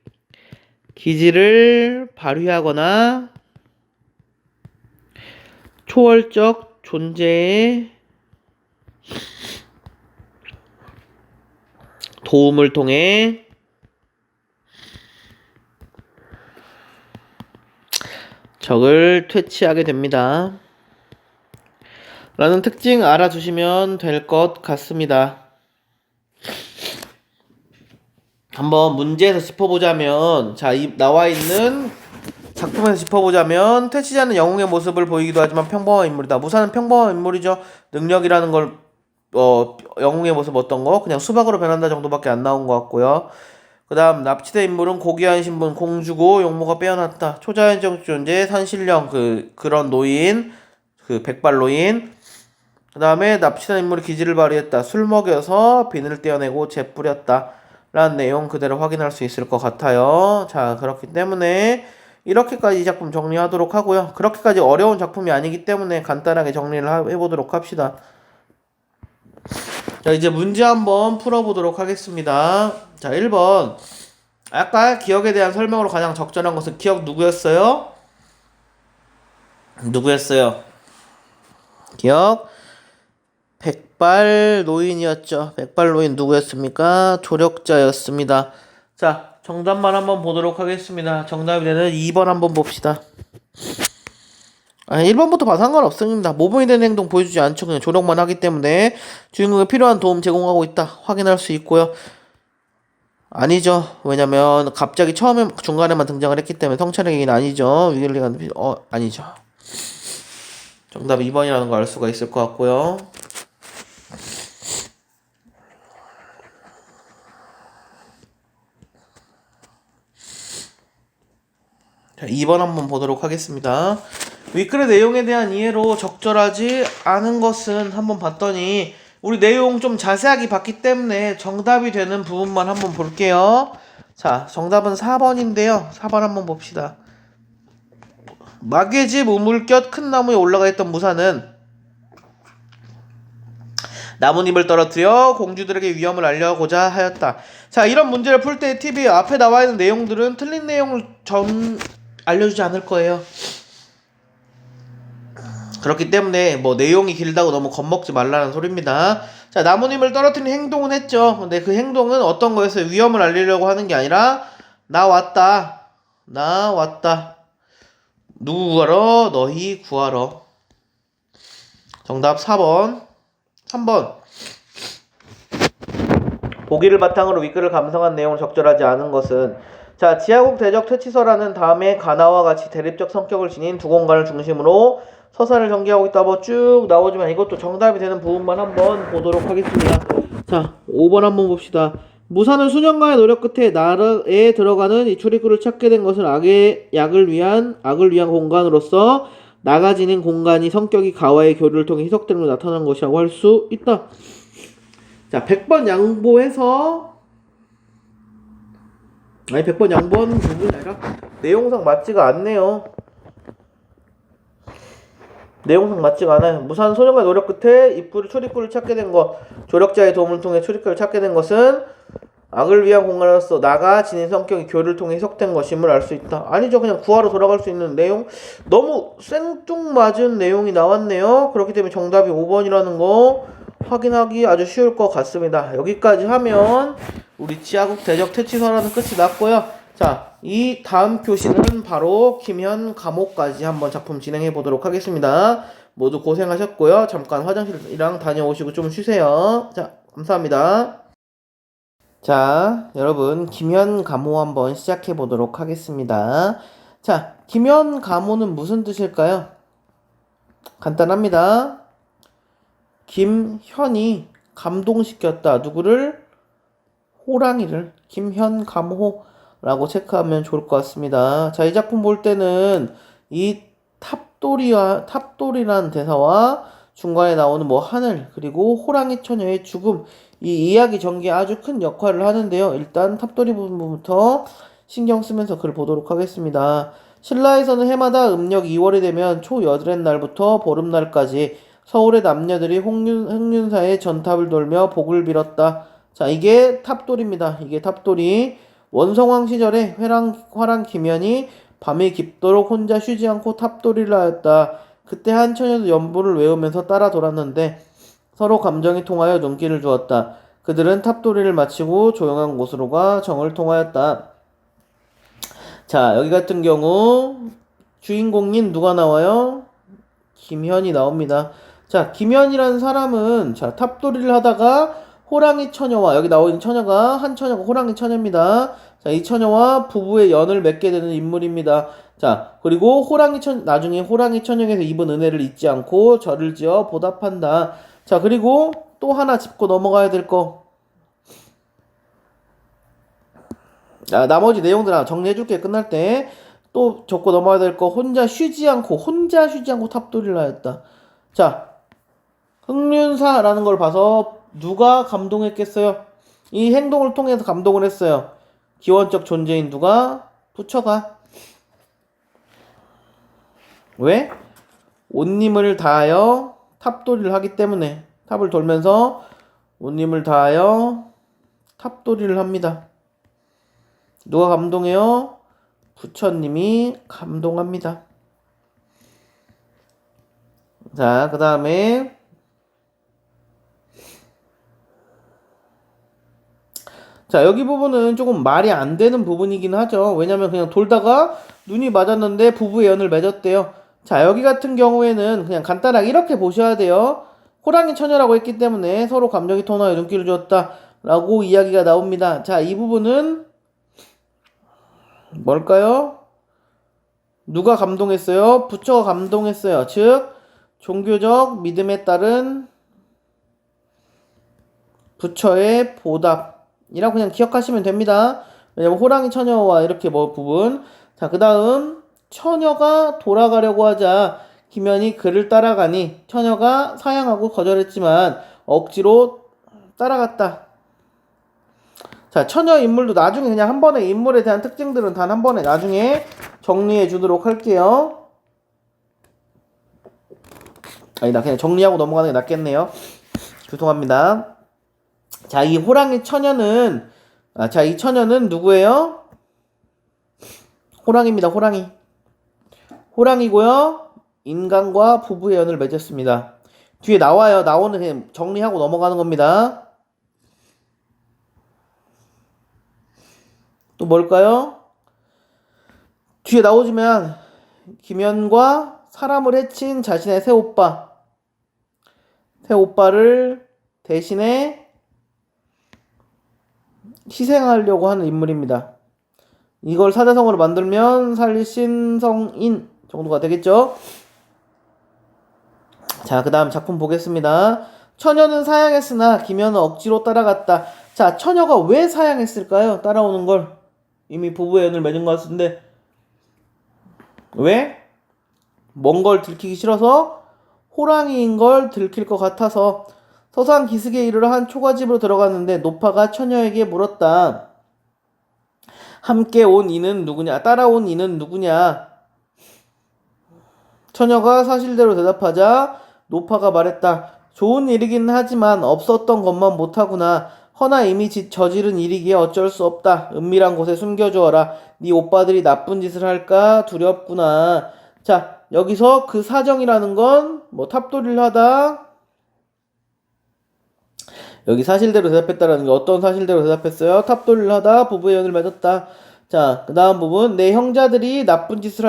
기지를 발휘하거나 초월적 존재의 도움을 통해 적을 퇴치하게 됩니다. 라는 특징 알아두시면 될 것 같습니다. 한번 문제에서 짚어보자면, 자, 나와 있는 작품에서 짚어보자면, 퇴치자는 영웅의 모습을 보이기도 하지만 평범한 인물이다. 무사는 평범한 인물이죠. 능력이라는 걸 영웅의 모습 어떤 거? 그냥 수박으로 변한다 정도밖에 안 나온 것 같고요. 그 다음 납치된 인물은 고귀한 신분, 공주고 용모가 빼어났다. 초자연적 존재, 산신령, 그런 노인, 백발 노인. 그 다음에 납치된 인물이 기지를 발휘했다. 술 먹여서 비늘 떼어내고 재 뿌렸다. 라는 내용 그대로 확인할 수 있을 것 같아요. 자, 그렇기 때문에 이렇게까지 이 작품 정리하도록 하고요. 그렇게까지 어려운 작품이 아니기 때문에 간단하게 정리를 해보도록 합시다. 자, 이제 문제 한번 풀어보도록 하겠습니다. 자, 1번. 아까 기억에 대한 설명으로 가장 적절한 것은 기억 누구였어요? 기억 백발 노인이었죠. 백발 노인 누구였습니까? 조력자였습니다. 자, 정답만 한번 보도록 하겠습니다. 정답이 되는 2번 한번 봅시다. 1번부터 봐도 상관없습니다. 모범이 되는 행동 보여주지 않죠. 그냥 조력만 하기 때문에 주인공에 필요한 도움 제공하고 있다. 확인할 수 있고요. 아니죠. 왜냐면 갑자기 중간에만 등장을 했기 때문에 성찰의 얘기는 아니죠. 위글리가 아니죠. 정답 2번이라는 거 알 수가 있을 것 같고요. 자, 2번 한번 보도록 하겠습니다. 윗글의 내용에 대한 이해로 적절하지 않은 것은 한번 봤더니 우리 내용 좀 자세하게 봤기 때문에 정답이 되는 부분만 한번 볼게요. 자, 정답은 4번인데요. 4번 한번 봅시다. 마귀의 집 우물곁 큰 나무에 올라가 있던 무사는 나뭇잎을 떨어뜨려 공주들에게 위험을 알려고자 하였다. 자, 이런 문제를 풀 때 TV 앞에 나와 있는 내용들은 틀린 내용을 알려주지 않을 거예요. 그렇기 때문에 뭐 내용이 길다고 너무 겁먹지 말라는 소리입니다. 자, 나무님을 떨어뜨리는 행동은 했죠. 근데 그 행동은 어떤 거였어요? 위험을 알리려고 하는 게 아니라 나 왔다. 나 왔다. 누구 구하러? 너희 구하러. 정답 4번. 3번. 보기를 바탕으로 윗글을 감상한 내용을 적절하지 않은 것은 자, 지하국 대적 퇴치서라는 다음에 가나와 같이 대립적 성격을 지닌 두 공간을 중심으로 서사를 전개하고 있다. 뭐 쭉 나오지만 이것도 정답이 되는 부분만 한번 보도록 하겠습니다. 자, 5번 한번 봅시다. 무사는 수년간의 노력 끝에 나라에 들어가는 이 출입구를 찾게 된 것은 악을 위한 공간으로서 나가 지닌 공간이 성격이 가와의 교류를 통해 희석됨으로 나타난 것이라고 할 수 있다. 자, 100번 양보해서 100번 양보하는 부분이 아니라 내용상 맞지가 않네요. 내용상 맞지가 않아요. 무사한 소년과의 노력 끝에 출입구를 찾게 된 것, 조력자의 도움을 통해 출입구를 찾게 된 것은 악을 위한 공간으로서 나가 지닌 성격이 교류를 통해 해석된 것임을 알 수 있다. 아니죠. 그냥 구하러 돌아갈 수 있는 내용. 너무 생뚱맞은 내용이 나왔네요. 그렇기 때문에 정답이 5번이라는 거 확인하기 아주 쉬울 것 같습니다. 여기까지 하면 우리 지하국 대적 퇴치서라는 끝이 났고요. 자, 이 다음 교시는 바로 김현 감호까지 한번 작품 진행해 보도록 하겠습니다. 모두 고생하셨고요. 잠깐 화장실이랑 다녀오시고 좀 쉬세요. 자, 감사합니다. 자, 여러분 김현 감호 한번 시작해 보도록 하겠습니다. 자, 김현 감호는 무슨 뜻일까요? 간단합니다. 김현이 감동시켰다. 누구를? 호랑이를. 김현 감호라고 체크하면 좋을 것 같습니다. 자, 이 작품 볼 때는 이 탑돌이라는 대사와 중간에 나오는 뭐 하늘 그리고 호랑이 처녀의 죽음 이 이야기 전개에 아주 큰 역할을 하는데요. 일단 탑돌이 부분부터 신경 쓰면서 글을 보도록 하겠습니다. 신라에서는 해마다 음력 2월이 되면 초 여드렛 날부터 보름날까지 서울의 남녀들이 흥륜사의 전탑을 돌며 복을 빌었다. 자, 이게 탑돌입니다. 이게 탑돌이 원성왕 시절에 화랑 김현이 밤이 깊도록 혼자 쉬지 않고 탑돌이를 하였다. 그때 한 처녀도 연보를 외우면서 따라 돌았는데 서로 감정이 통하여 눈길을 주었다. 그들은 탑돌이를 마치고 조용한 곳으로 가 정을 통하였다. 자, 여기 같은 경우 주인공인 누가 나와요? 김현이 나옵니다. 자, 김현이라는 사람은 자, 탑돌이를 하다가 호랑이 처녀와 여기 나오는 처녀가 한 처녀가 호랑이 처녀입니다. 자, 이 처녀와 부부의 연을 맺게 되는 인물입니다. 자, 그리고 나중에 호랑이 처녀에게서 입은 은혜를 잊지 않고 절을 지어 보답한다. 자, 그리고 또 하나 짚고 넘어가야 될 거. 자, 나머지 내용들 하나 정리해줄게. 끝날 때 또 적고 넘어가야 될 거. 혼자 쉬지 않고 탑돌이를 하였다. 자, 흥륜사라는 걸 봐서 누가 감동했겠어요? 이 행동을 통해서 감동을 했어요. 기원적 존재인 누가? 부처가. 왜? 온님을 다하여 탑돌이를 하기 때문에 탑을 돌면서 온님을 다하여 탑돌이를 합니다. 누가 감동해요? 부처님이 감동합니다. 자, 그 다음에 자, 여기 부분은 조금 말이 안 되는 부분이긴 하죠. 왜냐면 그냥 돌다가 눈이 맞았는데 부부의 연을 맺었대요. 자, 여기 같은 경우에는 그냥 간단하게 이렇게 보셔야 돼요. 호랑이 처녀라고 했기 때문에 서로 감정이 통하여 눈길을 주었다 라고 이야기가 나옵니다. 자, 이 부분은 뭘까요? 누가 감동했어요? 부처가 감동했어요. 즉 종교적 믿음에 따른 부처의 보답이라고 그냥 기억하시면 됩니다. 왜냐면 호랑이 처녀와 이렇게 뭐 부분. 자, 그 다음 처녀가 돌아가려고 하자 김현이 그를 따라가니 처녀가 사양하고 거절했지만 억지로 따라갔다. 자, 처녀 인물도 나중에 그냥 한 번에 인물에 대한 특징들은 단 한 번에 나중에 정리해 주도록 할게요. 아니다, 그냥 정리하고 넘어가는 게 낫겠네요. 죄송합니다. 자, 이 호랑이 처녀는 이 처녀는 누구예요? 호랑이입니다. 호랑이. 호랑이고요. 인간과 부부의 연을 맺었습니다. 뒤에 나와요. 나오는 그냥 정리하고 넘어가는 겁니다. 또 뭘까요? 뒤에 나오지만 김연과 사람을 해친 자신의 새오빠를 대신에 희생하려고 하는 인물입니다. 이걸 사자성어로 만들면 살신성인 정도가 되겠죠? 자, 그 다음 작품 보겠습니다. 처녀는 사양했으나 김연은 억지로 따라갔다. 자, 처녀가 왜 사양했을까요? 따라오는 걸. 이미 부부의 연을 맺은 것 같은데 왜? 먼 걸 들키기 싫어서 호랑이인 걸 들킬 것 같아서 서산 기슭에 이르러 한 초가집으로 들어갔는데 노파가 처녀에게 물었다. 함께 온 이는 누구냐? 따라온 이는 누구냐? 처녀가 사실대로 대답하자 노파가 말했다. 좋은 일이긴 하지만 없었던 것만 못하구나. 허나 이미 저지른 일이기에 어쩔 수 없다. 은밀한 곳에 숨겨주어라. 네 오빠들이 나쁜 짓을 할까 두렵구나. 자, 여기서 그 사정이라는 건 뭐 탑돌이를 하다. 여기 사실대로 대답했다라는 게 어떤 사실대로 대답했어요? 탑돌이를 하다 부부의 연을 맺었다. 자, 그 다음 부분. 내 오빠들이 나쁜 짓을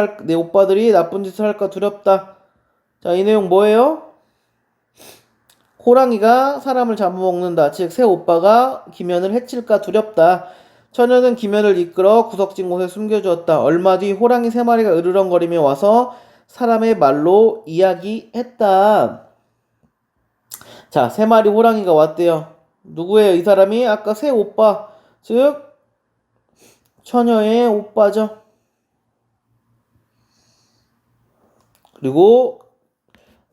할까 두렵다. 자, 이 내용 뭐예요? 호랑이가 사람을 잡아먹는다. 즉, 새 오빠가 김연을 해칠까 두렵다. 처녀는 김연을 이끌어 구석진 곳에 숨겨주었다. 얼마 뒤 호랑이 3마리가 으르렁거리며 와서 사람의 말로 이야기했다. 자, 3마리 호랑이가 왔대요. 누구예요? 이 사람이 아까 새 오빠, 즉 처녀의 오빠죠. 그리고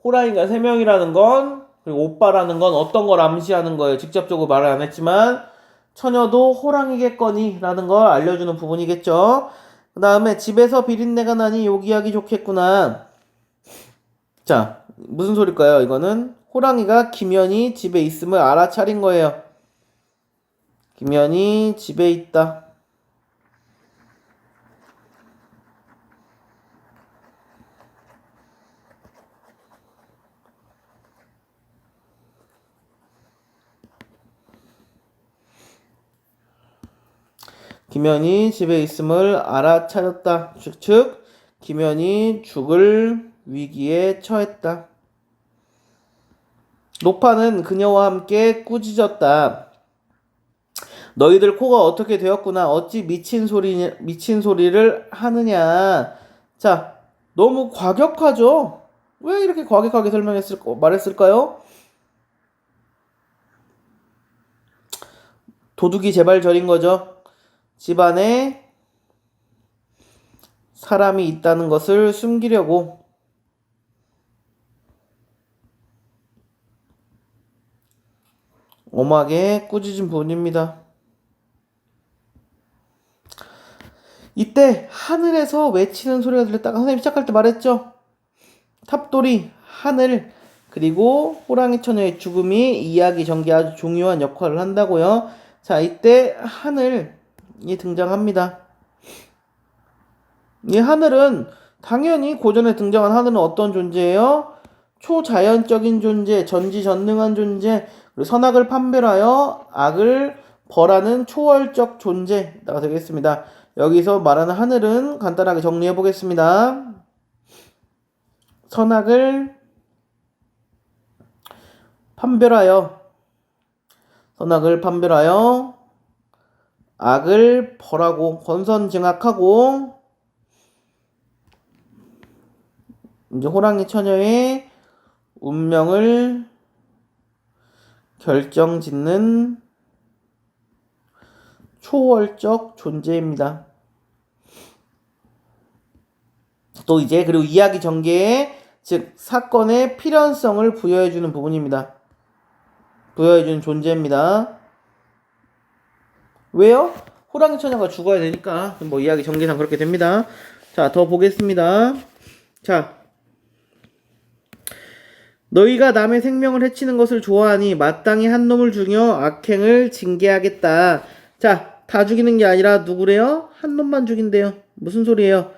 호랑이가 3명이라는 건, 그리고 오빠라는 건 어떤 걸 암시하는 거예요? 직접적으로 말을 안 했지만 처녀도 호랑이겠거니 라는 걸 알려주는 부분이겠죠. 그 다음에 집에서 비린내가 나니 요기하기 좋겠구나. 자, 무슨 소릴까요? 이거는 호랑이가 김연이 집에 있음을 알아차린 거예요. 김연이 집에 있다. 김연이 집에 있음을 알아차렸다. 즉, 김연이 죽을 위기에 처했다. 노파는 그녀와 함께 꾸짖었다. 너희들 코가 어떻게 되었구나. 어찌 미친 소리를 하느냐. 자, 너무 과격하죠? 왜 이렇게 과격하게 말했을까요? 도둑이 제발 저린 거죠. 집안에 사람이 있다는 것을 숨기려고. 엄하게 꾸짖은 부분입니다. 이때 하늘에서 외치는 소리가 들렸다가 선생님 시작할 때 말했죠. 탑돌이, 하늘, 그리고 호랑이 처녀의 죽음이 이야기 전개에 아주 중요한 역할을 한다고요. 자, 이때 하늘이 등장합니다. 이 하늘은 당연히 고전에 등장한 하늘은 어떤 존재예요? 초자연적인 존재, 전지전능한 존재, 그리고 선악을 판별하여 악을 벌하는 초월적 존재가 되겠습니다. 여기서 말하는 하늘은 간단하게 정리해 보겠습니다. 선악을 판별하여 악을 벌하고 권선징악하고 이제 호랑이 처녀의 운명을 결정짓는 초월적 존재입니다. 또 이제 그리고 이야기 전개에 즉 사건의 필연성을 부여해주는 부분입니다. 부여해주는 존재입니다. 왜요? 호랑이 처녀가 죽어야 되니까 뭐 이야기 전개상 그렇게 됩니다. 자, 더 보겠습니다. 자, 너희가 남의 생명을 해치는 것을 좋아하니 마땅히 한 놈을 죽여 악행을 징계하겠다. 자, 다 죽이는 게 아니라 누구래요? 한 놈만 죽인대요. 무슨 소리예요?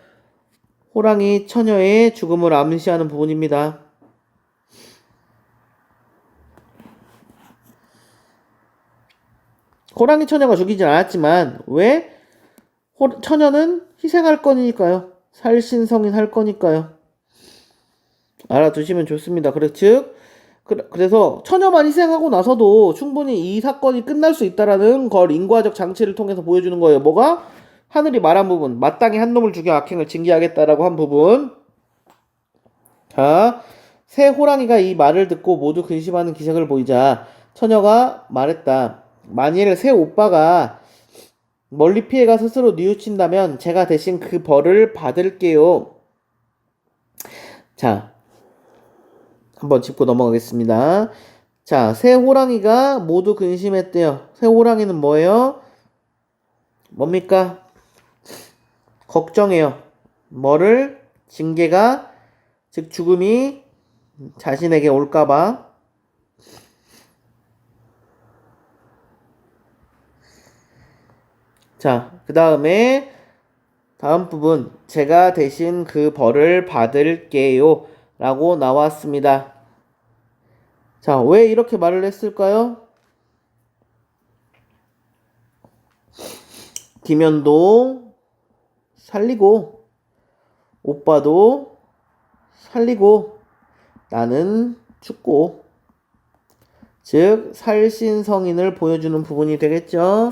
호랑이 처녀의 죽음을 암시하는 부분입니다. 호랑이 처녀가 죽이진 않았지만 왜? 처녀는 희생할 거니까요. 살신성인 할 거니까요. 알아두시면 좋습니다. 그래서 처녀만 희생하고 나서도 충분히 이 사건이 끝날 수 있다라는 걸 인과적 장치를 통해서 보여주는 거예요. 뭐가? 하늘이 말한 부분, 마땅히 한 놈을 죽여 악행을 징계하겠다라고 한 부분. 자, 새 호랑이가 이 말을 듣고 모두 근심하는 기색을 보이자 처녀가 말했다. 만일 새 오빠가 멀리 피해가 스스로 뉘우친다면 제가 대신 그 벌을 받을게요. 자, 한번 짚고 넘어가겠습니다. 자, 새 호랑이가 모두 근심했대요. 새 호랑이는 뭐예요? 뭡니까? 걱정해요. 뭐를? 징계가, 즉 죽음이 자신에게 올까봐. 자, 그 다음에 다음 부분, 제가 대신 그 벌을 받을게요 라고 나왔습니다. 자, 왜 이렇게 말을 했을까요? 김연도 살리고 오빠도 살리고 나는 죽고, 즉 살신성인을 보여주는 부분이 되겠죠.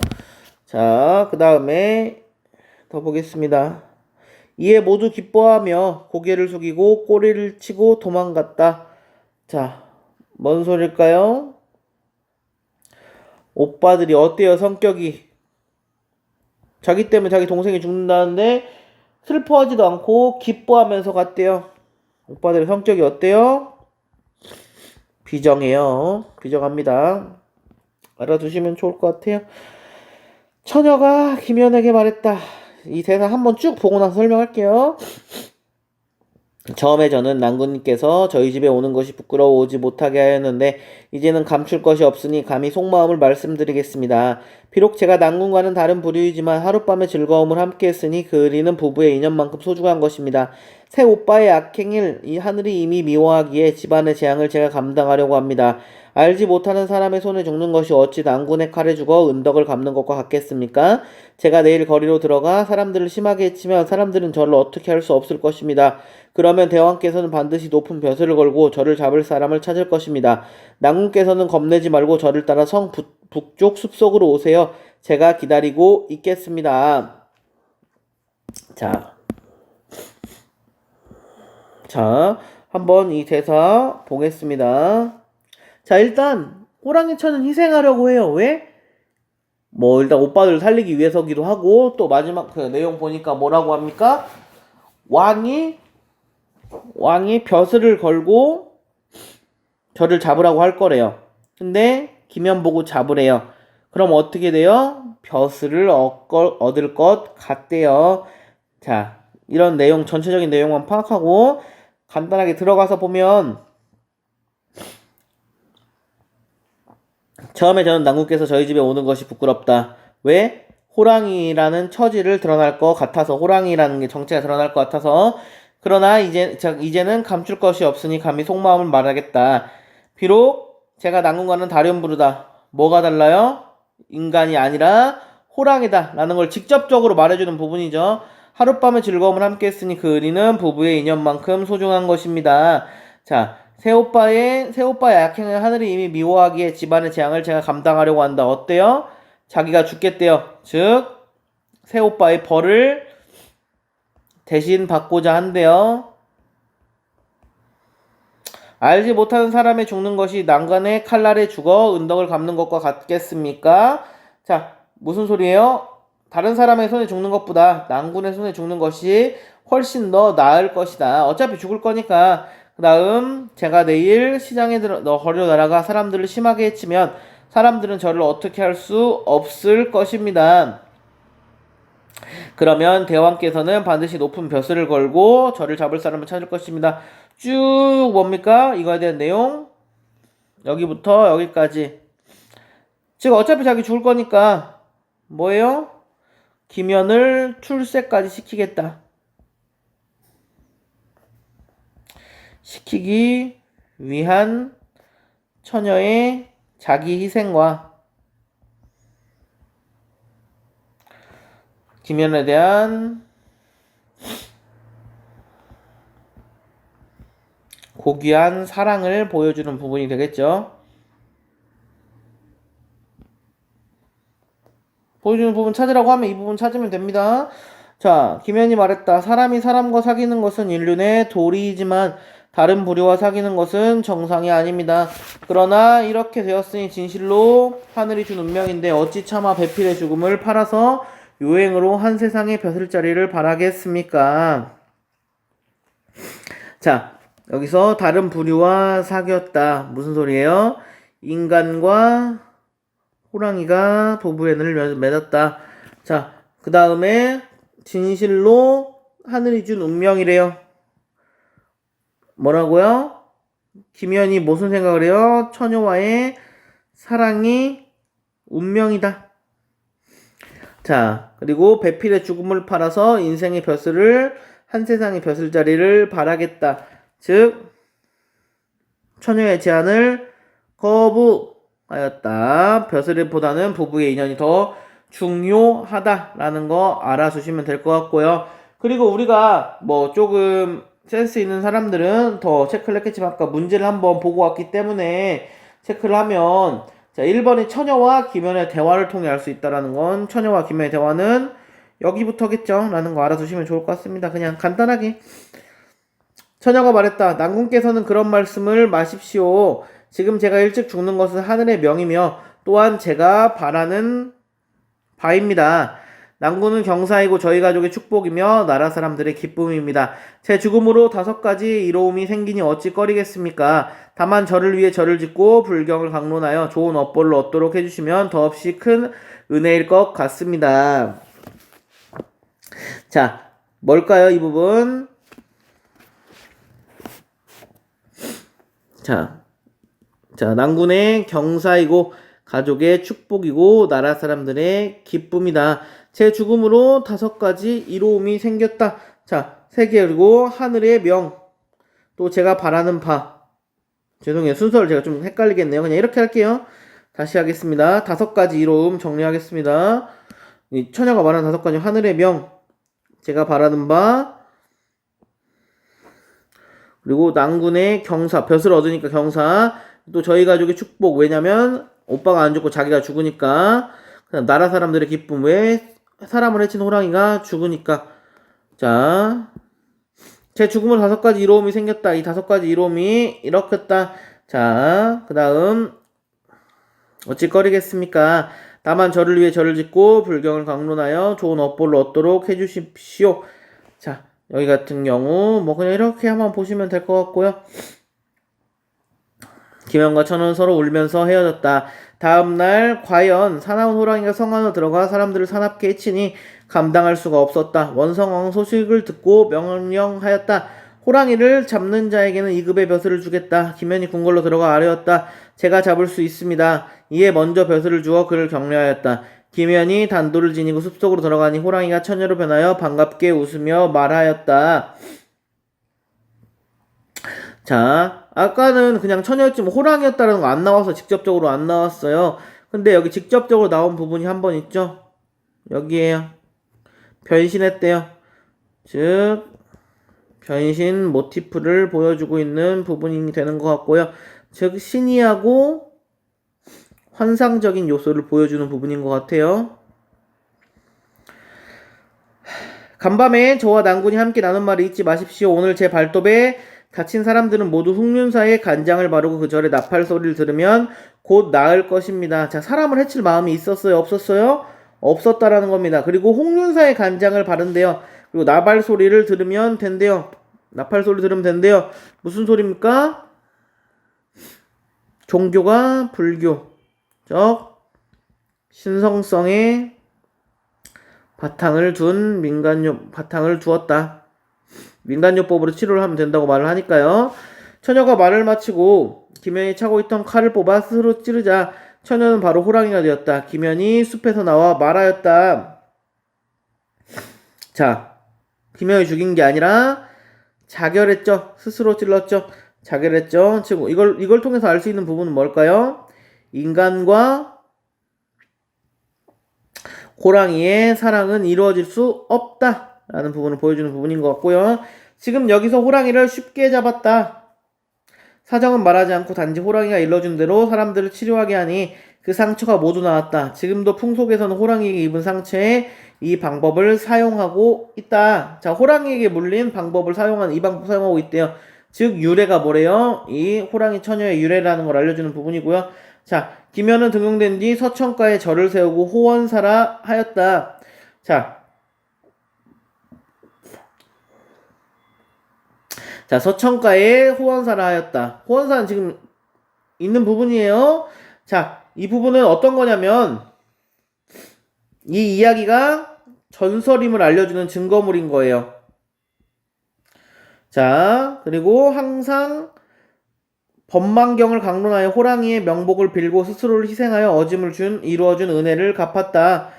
자, 그 다음에 더 보겠습니다. 이에 모두 기뻐하며 고개를 숙이고 꼬리를 치고 도망갔다. 자, 뭔 소릴까요? 오빠들이 어때요? 성격이 자기 때문에 자기 동생이 죽는다는데 슬퍼하지도 않고 기뻐하면서 갔대요. 오빠들의 성격이 어때요? 비정해요. 비정합니다. 알아두시면 좋을 것 같아요. 처녀가 김연에게 말했다. 이 대사 한번 쭉 보고 나서 설명할게요. 처음에 저는 낭군님께서 저희 집에 오는 것이 부끄러워 오지 못하게 하였는데 이제는 감출 것이 없으니 감히 속마음을 말씀드리겠습니다. 비록 제가 낭군과는 다른 부류이지만 하룻밤의 즐거움을 함께 했으니 그 의리는 부부의 인연만큼 소중한 것입니다. 새 오빠의 악행을 이 하늘이 이미 미워하기에 집안의 재앙을 제가 감당하려고 합니다. 알지 못하는 사람의 손에 죽는 것이 어찌 낭군의 칼에 죽어 은덕을 갚는 것과 같겠습니까? 제가 내일 거리로 들어가 사람들을 심하게 해치면 사람들은 저를 어떻게 할 수 없을 것입니다. 그러면 대왕께서는 반드시 높은 벼슬을 걸고 저를 잡을 사람을 찾을 것입니다. 낭군께서는 겁내지 말고 저를 따라 성 북쪽 숲속으로 오세요. 제가 기다리고 있겠습니다. 자, 한번 이 대사 보겠습니다. 자, 일단 호랑이 처는 희생하려고 해요. 왜? 뭐 일단 오빠들을 살리기 위해서기도 하고, 또 마지막 그 내용 보니까 뭐라고 합니까? 왕이 벼슬을 걸고 저를 잡으라고 할 거래요. 근데 김연 보고 잡으래요. 그럼 어떻게 돼요? 벼슬을 얻을 것 같대요. 자, 이런 내용, 전체적인 내용만 파악하고 간단하게 들어가서 보면, 처음에 저는 낭군께서 저희 집에 오는 것이 부끄럽다. 왜? 호랑이라는 처지를 드러날 것 같아서, 호랑이라는 게 정체가 드러날 것 같아서. 그러나 이제는 감출 것이 없으니 감히 속마음을 말하겠다. 비록 제가 낭군과는 다른 부류다. 뭐가 달라요? 인간이 아니라 호랑이다 라는 걸 직접적으로 말해주는 부분이죠. 하룻밤의 즐거움을 함께 했으니 그 의리는 부부의 인연만큼 소중한 것입니다. 자, 새오빠의 악행을 하늘이 이미 미워하기에 집안의 재앙을 제가 감당하려고 한다. 어때요? 자기가 죽겠대요. 즉 새오빠의 벌을 대신 받고자 한대요. 알지 못하는 사람의 죽는 것이 난간의 칼날에 죽어 은덕을 갚는 것과 같겠습니까? 자, 무슨 소리예요? 다른 사람의 손에 죽는 것보다 낭군의 손에 죽는 것이 훨씬 더 나을 것이다. 어차피 죽을 거니까. 그 다음, 제가 내일 시장에 거리로 날아가 사람들을 심하게 해치면 사람들은 저를 어떻게 할 수 없을 것입니다. 그러면 대왕께서는 반드시 높은 벼슬을 걸고 저를 잡을 사람을 찾을 것입니다. 쭉 뭡니까? 이거에 대한 내용, 여기부터 여기까지. 즉 어차피 자기 죽을 거니까 뭐예요? 김연을 출세까지 시키겠다. 시키기 위한 처녀의 자기 희생과 김연에 대한 고귀한 사랑을 보여주는 부분이 되겠죠. 보여주는 부분 찾으라고 하면 이 부분 찾으면 됩니다. 자, 김연이 말했다. 사람이 사람과 사귀는 것은 인륜의 도리이지만 다른 부류와 사귀는 것은 정상이 아닙니다. 그러나 이렇게 되었으니 진실로 하늘이 준 운명인데 어찌 차마 배필의 죽음을 팔아서 요행으로 한 세상의 벼슬자리를 바라겠습니까? 자, 여기서 다른 부류와 사귀었다. 무슨 소리예요? 인간과 호랑이가 부부애를 맺었다. 자, 그 다음에 진실로 하늘이 준 운명이래요. 뭐라고요? 김연이 무슨 생각을 해요? 처녀와의 사랑이 운명이다. 자, 그리고 배필의 죽음을 팔아서 인생의 벼슬을 한 세상의 벼슬자리를 바라겠다. 즉 처녀의 제안을 거부하였다. 벼슬보다는 부부의 인연이 더 중요하다라는 거 알아주시면 될 것 같고요. 그리고 우리가 뭐 조금 센스 있는 사람들은 더 체크를 했겠지만 아까 문제를 한번 보고 왔기 때문에 체크를 하면 자 1번이 처녀와 김연의 대화를 통해 알 수 있다라는 건 처녀와 김연의 대화는 여기부터겠죠 라는 거 알아두시면 좋을 것 같습니다. 그냥 간단하게 처녀가 말했다. 난군께서는 그런 말씀을 마십시오. 지금 제가 일찍 죽는 것은 하늘의 명이며 또한 제가 바라는 바입니다. 난군은 경사이고 저희 가족의 축복이며 나라 사람들의 기쁨입니다. 제 죽음으로 5가지 이로움이 생기니 어찌 꺼리겠습니까? 다만 저를 위해 절을 짓고 불경을 강론하여 좋은 업보를 얻도록 해주시면 더없이 큰 은혜일 것 같습니다. 자, 뭘까요, 이 부분? 자, 난군의 경사이고 가족의 축복이고 나라 사람들의 기쁨이다. 제 죽음으로 5가지 이로움이 생겼다. 자, 3개 그리고 하늘의 명. 또 제가 바라는 바. 죄송해요. 순서를 제가 좀 헷갈리겠네요. 그냥 이렇게 할게요. 다시 하겠습니다. 5가지 이로움 정리하겠습니다. 이 처녀가 말하는 5가지 하늘의 명. 제가 바라는 바. 그리고 난군의 경사. 벼슬을 얻으니까 경사. 또 저희 가족의 축복. 왜냐면 오빠가 안 죽고 자기가 죽으니까. 그다음 나라 사람들의 기쁨. 왜 사람을 해친 호랑이가 죽으니까. 자, 제 죽음으로 5가지 이로움이 생겼다. 이 5가지 이로움이 이렇겠다. 자, 그 다음 어찌 꺼리겠습니까? 다만 저를 위해 절을 짓고 불경을 강론하여 좋은 업보를 얻도록 해주십시오. 자, 여기 같은 경우 뭐 그냥 이렇게 한번 보시면 될 것 같고요. 김연과 천은 서로 울면서 헤어졌다. 다음날 과연 사나운 호랑이가 성 안으로 들어가 사람들을 사납게 해치니 감당할 수가 없었다. 원성왕 소식을 듣고 명령하였다. 호랑이를 잡는 자에게는 2급의 벼슬을 주겠다. 김연이 궁궐로 들어가 아뢰었다. 제가 잡을 수 있습니다. 이에 먼저 벼슬을 주어 그를 격려하였다. 김연이 단도를 지니고 숲속으로 들어가니 호랑이가 처녀로 변하여 반갑게 웃으며 말하였다. 자, 아까는 그냥 처녀였지만 호랑이였다는 거 안 나와서 직접적으로 안 나왔어요. 근데 여기 직접적으로 나온 부분이 한 번 있죠? 여기에요. 변신했대요. 즉 변신 모티프를 보여주고 있는 부분이 되는 것 같고요. 즉 신이하고 환상적인 요소를 보여주는 부분인 것 같아요. 간밤에 저와 난군이 함께 나눈 말을 잊지 마십시오. 오늘 제 발톱에 다친 사람들은 모두 흑륜사에 간장을 바르고 그 절에 나팔 소리를 들으면 곧 나을 것입니다. 자, 사람을 해칠 마음이 있었어요? 없었어요? 없었다라는 겁니다. 그리고 홍륜사에 간장을 바른대요. 그리고 나팔 소리를 들으면 된대요. 나팔 소리 들으면 된대요. 무슨 소리입니까? 종교가 불교적 신성성에 바탕을 두었다. 민간요법으로 치료를 하면 된다고 말을 하니까요. 처녀가 말을 마치고 김연이 차고 있던 칼을 뽑아 스스로 찌르자 처녀는 바로 호랑이가 되었다. 김연이 숲에서 나와 말하였다. 자, 김연이 죽인 게 아니라 자결했죠. 스스로 찔렀죠. 자결했죠. 즉 이걸 통해서 알 수 있는 부분은 뭘까요? 인간과 호랑이의 사랑은 이루어질 수 없다라는 부분을 보여주는 부분인 것 같고요. 지금 여기서 호랑이를 쉽게 잡았다. 사정은 말하지 않고 단지 호랑이가 일러준 대로 사람들을 치료하게 하니 그 상처가 모두 나았다. 지금도 풍속에서는 호랑이에게 입은 상처에 이 방법을 사용하고 있다. 자, 호랑이에게 물린 방법을 이 방법 사용하고 있대요. 즉 유래가 뭐래요? 이 호랑이 처녀의 유래라는 걸 알려주는 부분이고요. 자, 김현은 등용된 뒤 서천가에 절을 세우고 호원사라 하였다. 자, 서천가에 호원사라 하였다. 호원사는 지금 있는 부분이에요. 자, 이 부분은 어떤 거냐면 이 이야기가 전설임을 알려주는 증거물인 거예요. 자, 그리고 항상 법망경을 강론하여 호랑이의 명복을 빌고 스스로를 희생하여 어짐을 이루어준 은혜를 갚았다.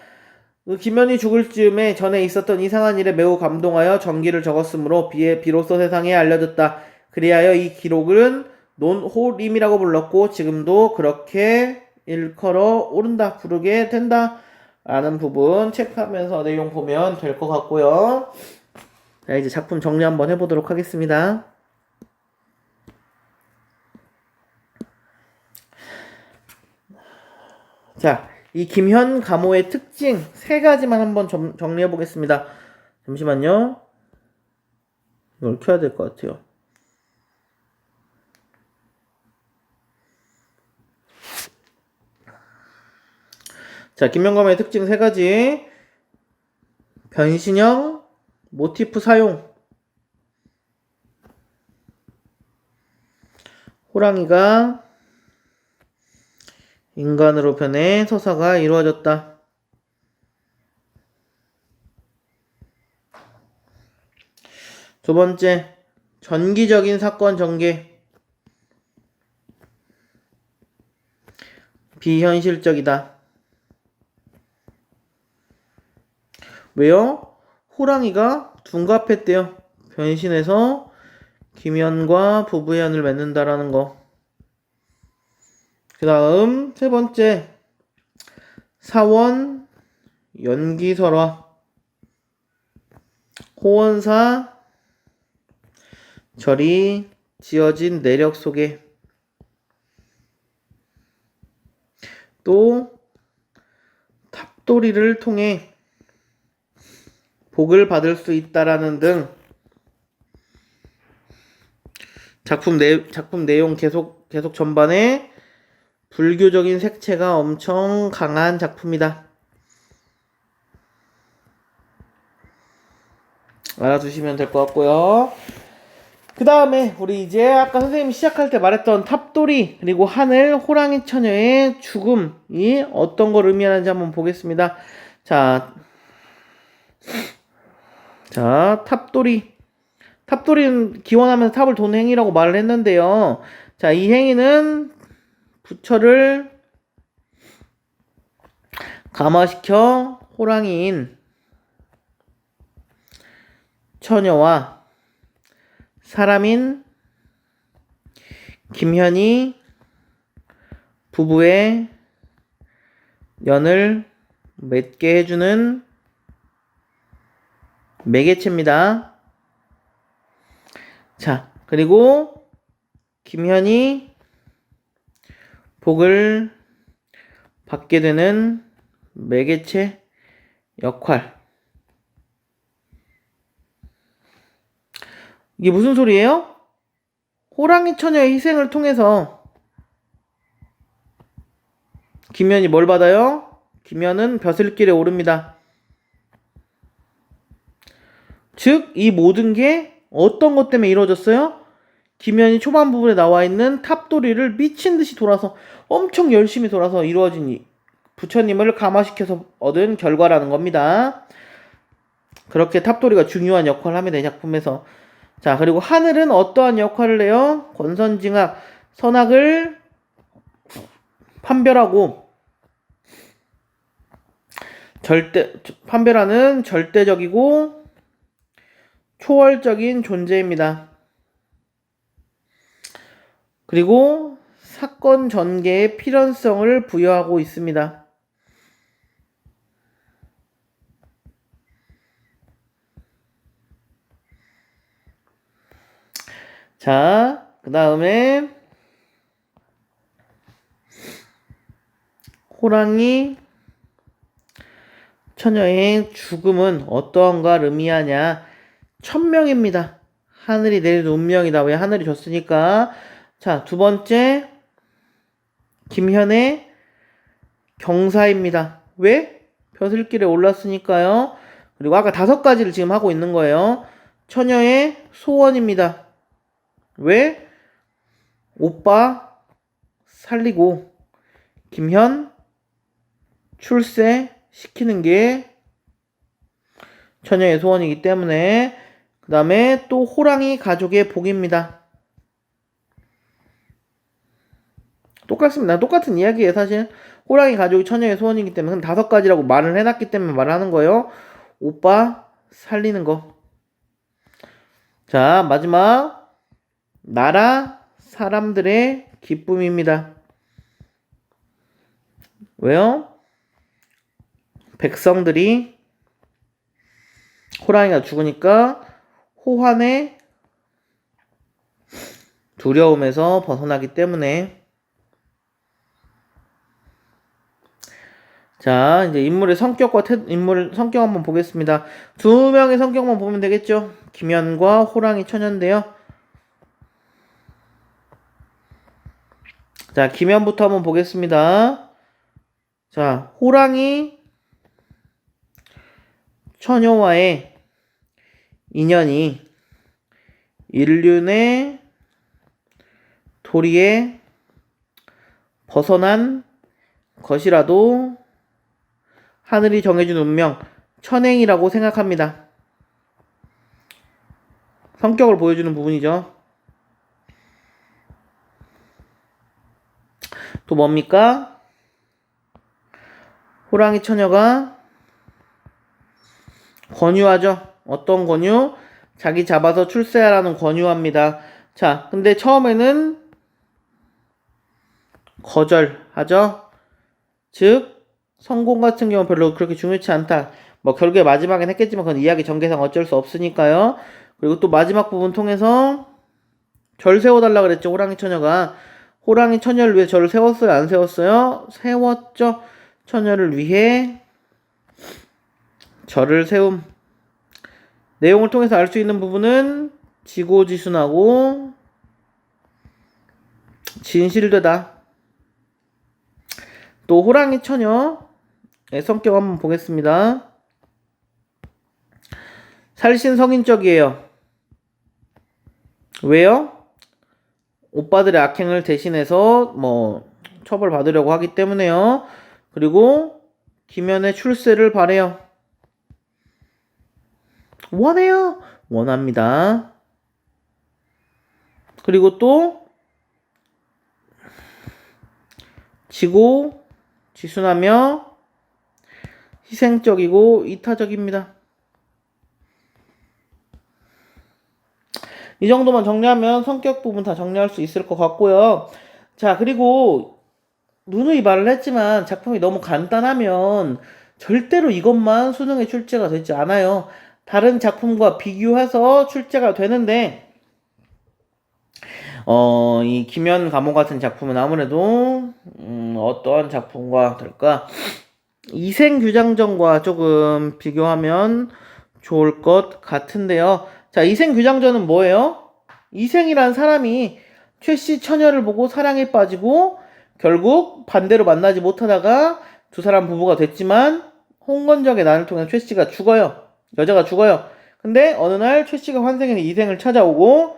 김현이 죽을 즈음에 전에 있었던 이상한 일에 매우 감동하여 전기를 적었으므로 비로소 세상에 알려졌다. 그리하여 이 기록은 논호림이라고 불렀고 지금도 그렇게 일컬어 오른다 부르게 된다 라는 부분 체크하면서 내용 보면 될 것 같고요. 자, 이제 작품 정리 한번 해보도록 하겠습니다. 자, 이 김현 가모의 특징 3가지만 한번 정리해 보겠습니다. 잠시만요. 이걸 켜야 될 것 같아요. 자, 김현 가모의 특징 3가지. 변신형, 모티프 사용. 호랑이가 인간으로 변해 서사가 이루어졌다. 두 번째, 전기적인 사건 전개. 비현실적이다. 왜요? 호랑이가 둔갑했대요. 변신해서 김현과 부부의 연을 맺는다라는 거. 그 다음 세 번째, 사원 연기설화. 호원사 절이 지어진 내력 속에 또 탑돌이를 통해 복을 받을 수 있다라는 등 작품 내용 계속 전반에 불교적인 색채가 엄청 강한 작품이다. 알아두시면 될 것 같고요. 그 다음에 우리 이제 아까 선생님이 시작할 때 말했던 탑돌이 그리고 하늘 호랑이 처녀의 죽음이 어떤 걸 의미하는지 한번 보겠습니다. 자, 탑돌이는 기원하면서 탑을 도는 행위라고 말을 했는데요. 자, 이 행위는 부처를 감화시켜 호랑이인 처녀와 사람인 김현이 부부의 연을 맺게 해주는 매개체입니다. 자, 그리고 김현이 복을 받게 되는 매개체 역할. 이게 무슨 소리예요? 호랑이 처녀의 희생을 통해서 김현이 뭘 받아요? 김현은 벼슬길에 오릅니다. 즉, 이 모든 게 어떤 것 때문에 이루어졌어요? 김현이 초반 부분에 나와 있는 탑돌이를 미친 듯이 돌아서 엄청 열심히 돌아서 이루어진 부처님을 감화시켜서 얻은 결과라는 겁니다. 그렇게 탑돌이가 중요한 역할을 합니다. 이 작품에서. 자, 그리고 하늘은 어떠한 역할을 해요? 권선징악, 선악을 판별하고 판별하는 절대적이고 초월적인 존재입니다. 그리고 사건 전개의 필연성을 부여하고 있습니다. 자, 그 다음에 호랑이 처녀의 죽음은 어떠한가를 의미하냐? 천명입니다. 하늘이 내린 운명이다. 왜 하늘이 줬으니까. 자, 두 번째 김현의 경사입니다. 왜? 벼슬길에 올랐으니까요. 그리고 아까 5가지를 지금 하고 있는 거예요. 처녀의 소원입니다. 왜? 오빠 살리고 김현 출세 시키는 게 처녀의 소원이기 때문에. 그 다음에 또 호랑이 가족의 복입니다. 똑같습니다. 똑같은 이야기예요. 사실 호랑이 가족이 처녀의 소원이기 때문에 5가지라고 말을 해놨기 때문에 말을 하는 거예요. 오빠 살리는 거. 자, 마지막 나라 사람들의 기쁨입니다. 왜요? 백성들이 호랑이가 죽으니까 호환의 두려움에서 벗어나기 때문에. 자, 이제 인물의 성격과 인물 성격 한번 보겠습니다. 2명의 성격만 보면 되겠죠? 김현과 호랑이 처녀인데요. 자, 김현부터 한번 보겠습니다. 자, 호랑이 처녀와의 인연이 인륜의 도리에 벗어난 것이라도 하늘이 정해준 운명, 천행이라고 생각합니다. 성격을 보여주는 부분이죠. 또 뭡니까? 호랑이 처녀가 권유하죠. 어떤 권유? 자기 잡아서 출세하라는 권유합니다. 자, 근데 처음에는 거절하죠. 즉 성공 같은 경우는 별로 그렇게 중요치 않다. 뭐 결국에 마지막엔 했겠지만 그건 이야기 전개상 어쩔 수 없으니까요. 그리고 또 마지막 부분 통해서 절 세워달라 그랬죠. 호랑이 처녀가. 호랑이 처녀를 위해 절을 세웠어요? 안 세웠어요? 세웠죠. 처녀를 위해 절을 세움. 내용을 통해서 알 수 있는 부분은 지고지순하고 진실되다. 또 호랑이 처녀의 성격 한번 보겠습니다. 살신성인적이에요. 왜요? 오빠들의 악행을 대신해서 뭐 처벌받으려고 하기 때문에요. 그리고 김현의 출세를 바래요. 원해요. 원합니다. 그리고 또 지고 지순하며 희생적이고 이타적입니다. 이 정도만 정리하면 성격 부분 다 정리할 수 있을 것 같고요. 자, 그리고 누누이 말을 했지만 작품이 너무 간단하면 절대로 이것만 수능에 출제가 되지 않아요. 다른 작품과 비교해서 출제가 되는데 이 김현 가모 같은 작품은 아무래도 어떤 작품과 될까? 이생규장전과 조금 비교하면 좋을 것 같은데요. 자, 이생규장전은 뭐예요? 이생이란 사람이 최씨 처녀를 보고 사랑에 빠지고 결국 반대로 만나지 못하다가 두 사람 부부가 됐지만 홍건적의 난을 통해 최씨가 죽어요. 여자가 죽어요. 근데 어느 날 최씨가 환생해서 이생을 찾아오고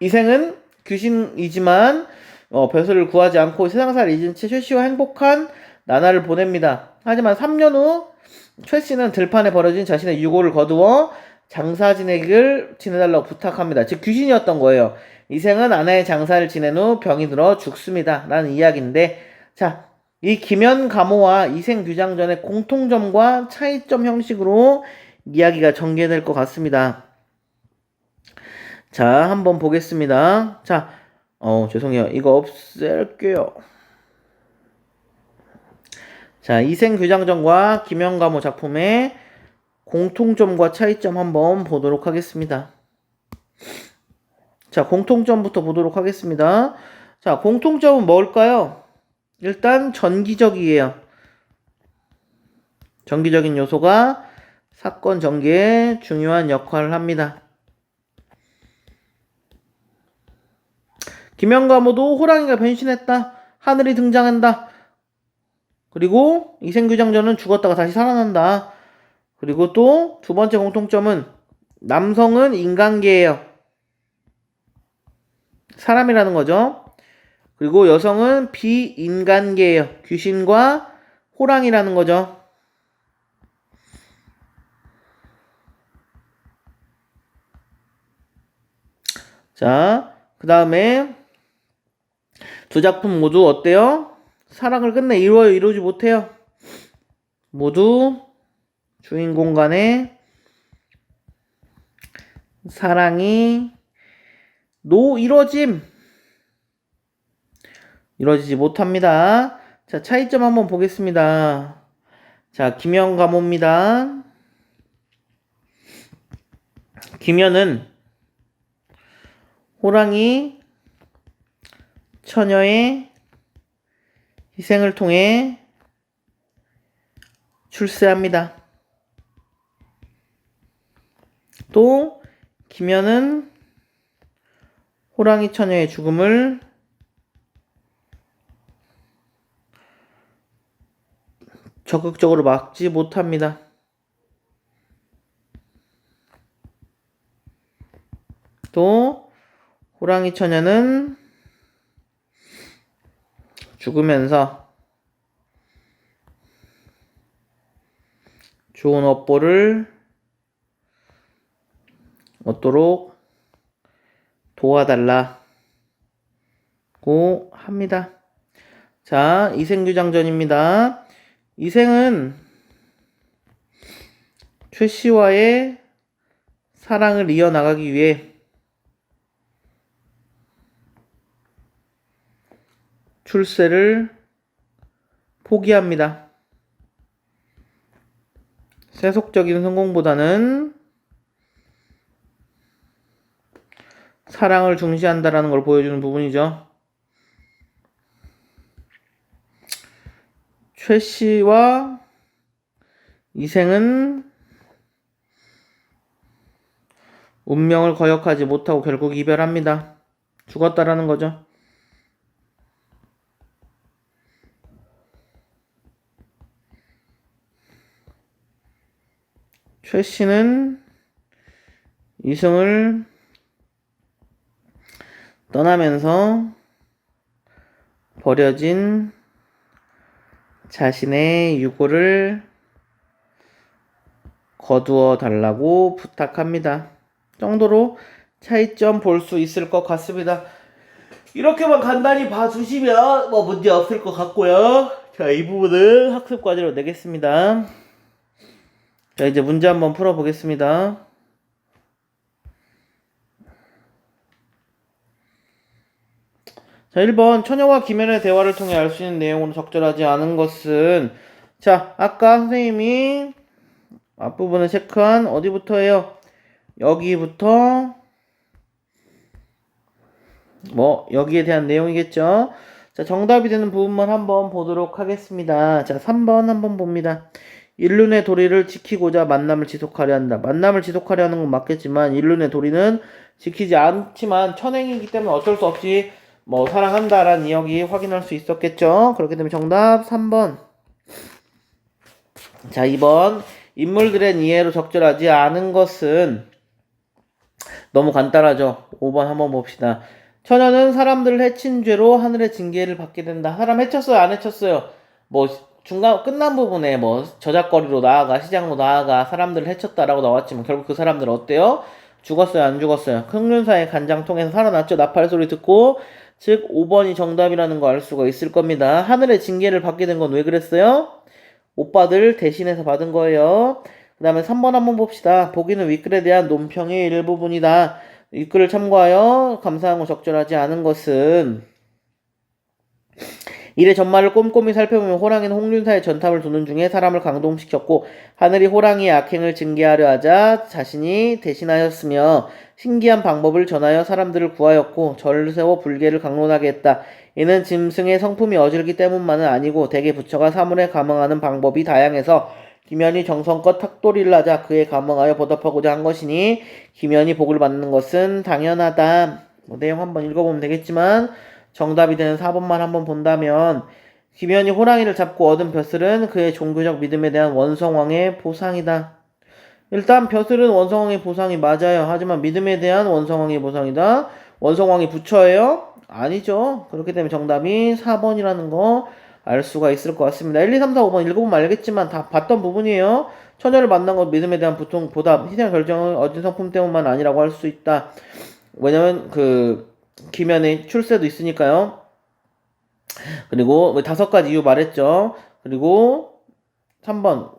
이생은 귀신이지만 벼슬을 구하지 않고 세상사를 잊은 채 최씨와 행복한 나날을 보냅니다. 하지만 3년 후 최씨는 들판에 버려진 자신의 유고를 거두어 장사 지내달라고 부탁합니다. 즉 귀신이었던 거예요. 이생은 아내의 장사를 지낸 후 병이 들어 죽습니다. 라는 이야기인데, 자, 이 김현 가모와 이생 규장전의 공통점과 차이점 형식으로 이야기가 전개될 것 같습니다. 자, 한번 보겠습니다. 자, 죄송해요. 이거 없앨게요. 자, 이생규장전과 김영감호 작품의 공통점과 차이점 한번 보도록 하겠습니다. 자, 공통점부터 보도록 하겠습니다. 자, 공통점은 뭘까요? 일단 전기적이에요. 전기적인 요소가 사건 전개에 중요한 역할을 합니다. 김영감호도 호랑이가 변신했다. 하늘이 등장한다. 그리고 이생규장전은 죽었다가 다시 살아난다. 그리고 또 두 번째 공통점은 남성은 인간계예요. 사람이라는 거죠. 그리고 여성은 비인간계예요. 귀신과 호랑이라는 거죠. 자, 그 다음에 두 작품 모두 어때요? 사랑을 끝내 이루지 못해요. 모두 주인공 간의 사랑이 이루어지지 못합니다. 자, 차이점 한번 보겠습니다. 자, 김영감호입니다. 김연은 호랑이 처녀의 희생을 통해 출세합니다. 또 김연은 호랑이 처녀의 죽음을 적극적으로 막지 못합니다. 또 호랑이 처녀는 죽으면서 좋은 업보를 얻도록 도와달라고 합니다. 자, 이생규장전입니다. 이생은 최 씨와의 사랑을 이어나가기 위해 출세를 포기합니다. 세속적인 성공보다는 사랑을 중시한다라는 걸 보여주는 부분이죠. 최 씨와 이생은 운명을 거역하지 못하고 결국 이별합니다. 죽었다라는 거죠. 최 씨는 이승을 떠나면서 버려진 자신의 유고를 거두어 달라고 부탁합니다. 정도로 차이점 볼 수 있을 것 같습니다. 이렇게만 간단히 봐주시면 뭐 문제 없을 것 같고요. 자, 이 부분은 학습 과제로 내겠습니다. 자, 이제 문제 한번 풀어보겠습니다. 자, 1번 처녀와 김연의 대화를 통해 알 수 있는 내용으로 적절하지 않은 것은, 자, 아까 선생님이 앞부분을 체크한 어디부터예요? 여기부터 뭐 여기에 대한 내용이겠죠. 자, 정답이 되는 부분만 한번 보도록 하겠습니다. 자, 3번 한번 봅니다. 인륜의 도리를 지키고자 만남을 지속하려 한다. 만남을 지속하려 하는 건 맞겠지만 인륜의 도리는 지키지 않지만 천행이기 때문에 어쩔 수 없이 뭐 사랑한다라는 이야기 확인할 수 있었겠죠. 그렇기 때문에 정답 3번. 자, 2번 인물들의 이해로 적절하지 않은 것은 너무 간단하죠. 5번 한번 봅시다. 처녀는 사람들을 해친 죄로 하늘의 징계를 받게 된다. 사람 해쳤어요? 안 해쳤어요? 뭐 중간 끝난 부분에 뭐 저작거리로 나아가 시장으로 나아가 사람들을 해쳤다라고 나왔지만 결국 그 사람들은 어때요? 죽었어요? 안 죽었어요? 흑륜사의 간장 통해서 살아났죠. 나팔 소리 듣고. 즉 5번이 정답이라는 거 알 수가 있을 겁니다. 하늘의 징계를 받게 된 건 왜 그랬어요? 오빠들 대신해서 받은 거예요. 그 다음에 3번 한번 봅시다. 보기는 윗글에 대한 논평의 일부분이다. 윗글을 참고하여 감사하고 적절하지 않은 것은 이래 전말을 꼼꼼히 살펴보면 호랑이는 홍륜사의 전탑을 도는 중에 사람을 강동시켰고 하늘이 호랑이의 악행을 징계하려 하자 자신이 대신하였으며 신기한 방법을 전하여 사람들을 구하였고 절을 세워 불계를 강론하게 했다. 이는 짐승의 성품이 어질기 때문만은 아니고 대개 부처가 사물에 감응하는 방법이 다양해서 기면이 정성껏 탁도리를 하자 그에 감응하여 보답하고자 한 것이니 기면이 복을 받는 것은 당연하다. 내용 한번 읽어보면 되겠지만 정답이 되는 4번만 한번 본다면 기면이 호랑이를 잡고 얻은 벼슬은 그의 종교적 믿음에 대한 원성왕의 보상이다. 일단 벼슬은 원성왕의 보상이 맞아요. 하지만 믿음에 대한 원성왕의 보상이다. 원성왕이 부처예요? 아니죠. 그렇기 때문에 정답이 4번이라는 거 알 수가 있을 것 같습니다. 1, 2, 3, 4, 5번 읽어보면 알겠지만 다 봤던 부분이에요. 처녀를 만난 것 믿음에 대한 보답, 희생의 결정을 얻은 성품 때문만 아니라고 할 수 있다. 왜냐면 기면의 출세도 있으니까요. 그리고 5가지 이유 말했죠. 그리고 3번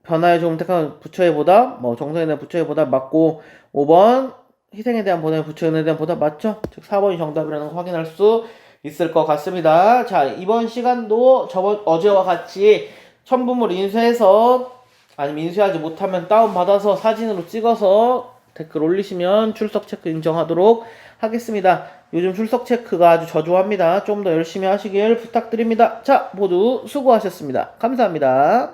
변화에 조금 택한 부처의 보답, 정성에 대한 부처의 보답 맞고 5번 희생에 대한 보답, 부처에 대한 보답 맞죠? 즉 4번이 정답이라는 거 확인할 수 있을 것 같습니다. 자, 이번 시간도 어제와 같이 첨부물 인쇄해서 아니면 인쇄하지 못하면 다운받아서 사진으로 찍어서 댓글 올리시면 출석 체크 인정하도록 하겠습니다. 요즘 출석 체크가 아주 저조합니다. 좀 더 열심히 하시길 부탁드립니다. 자, 모두 수고하셨습니다. 감사합니다.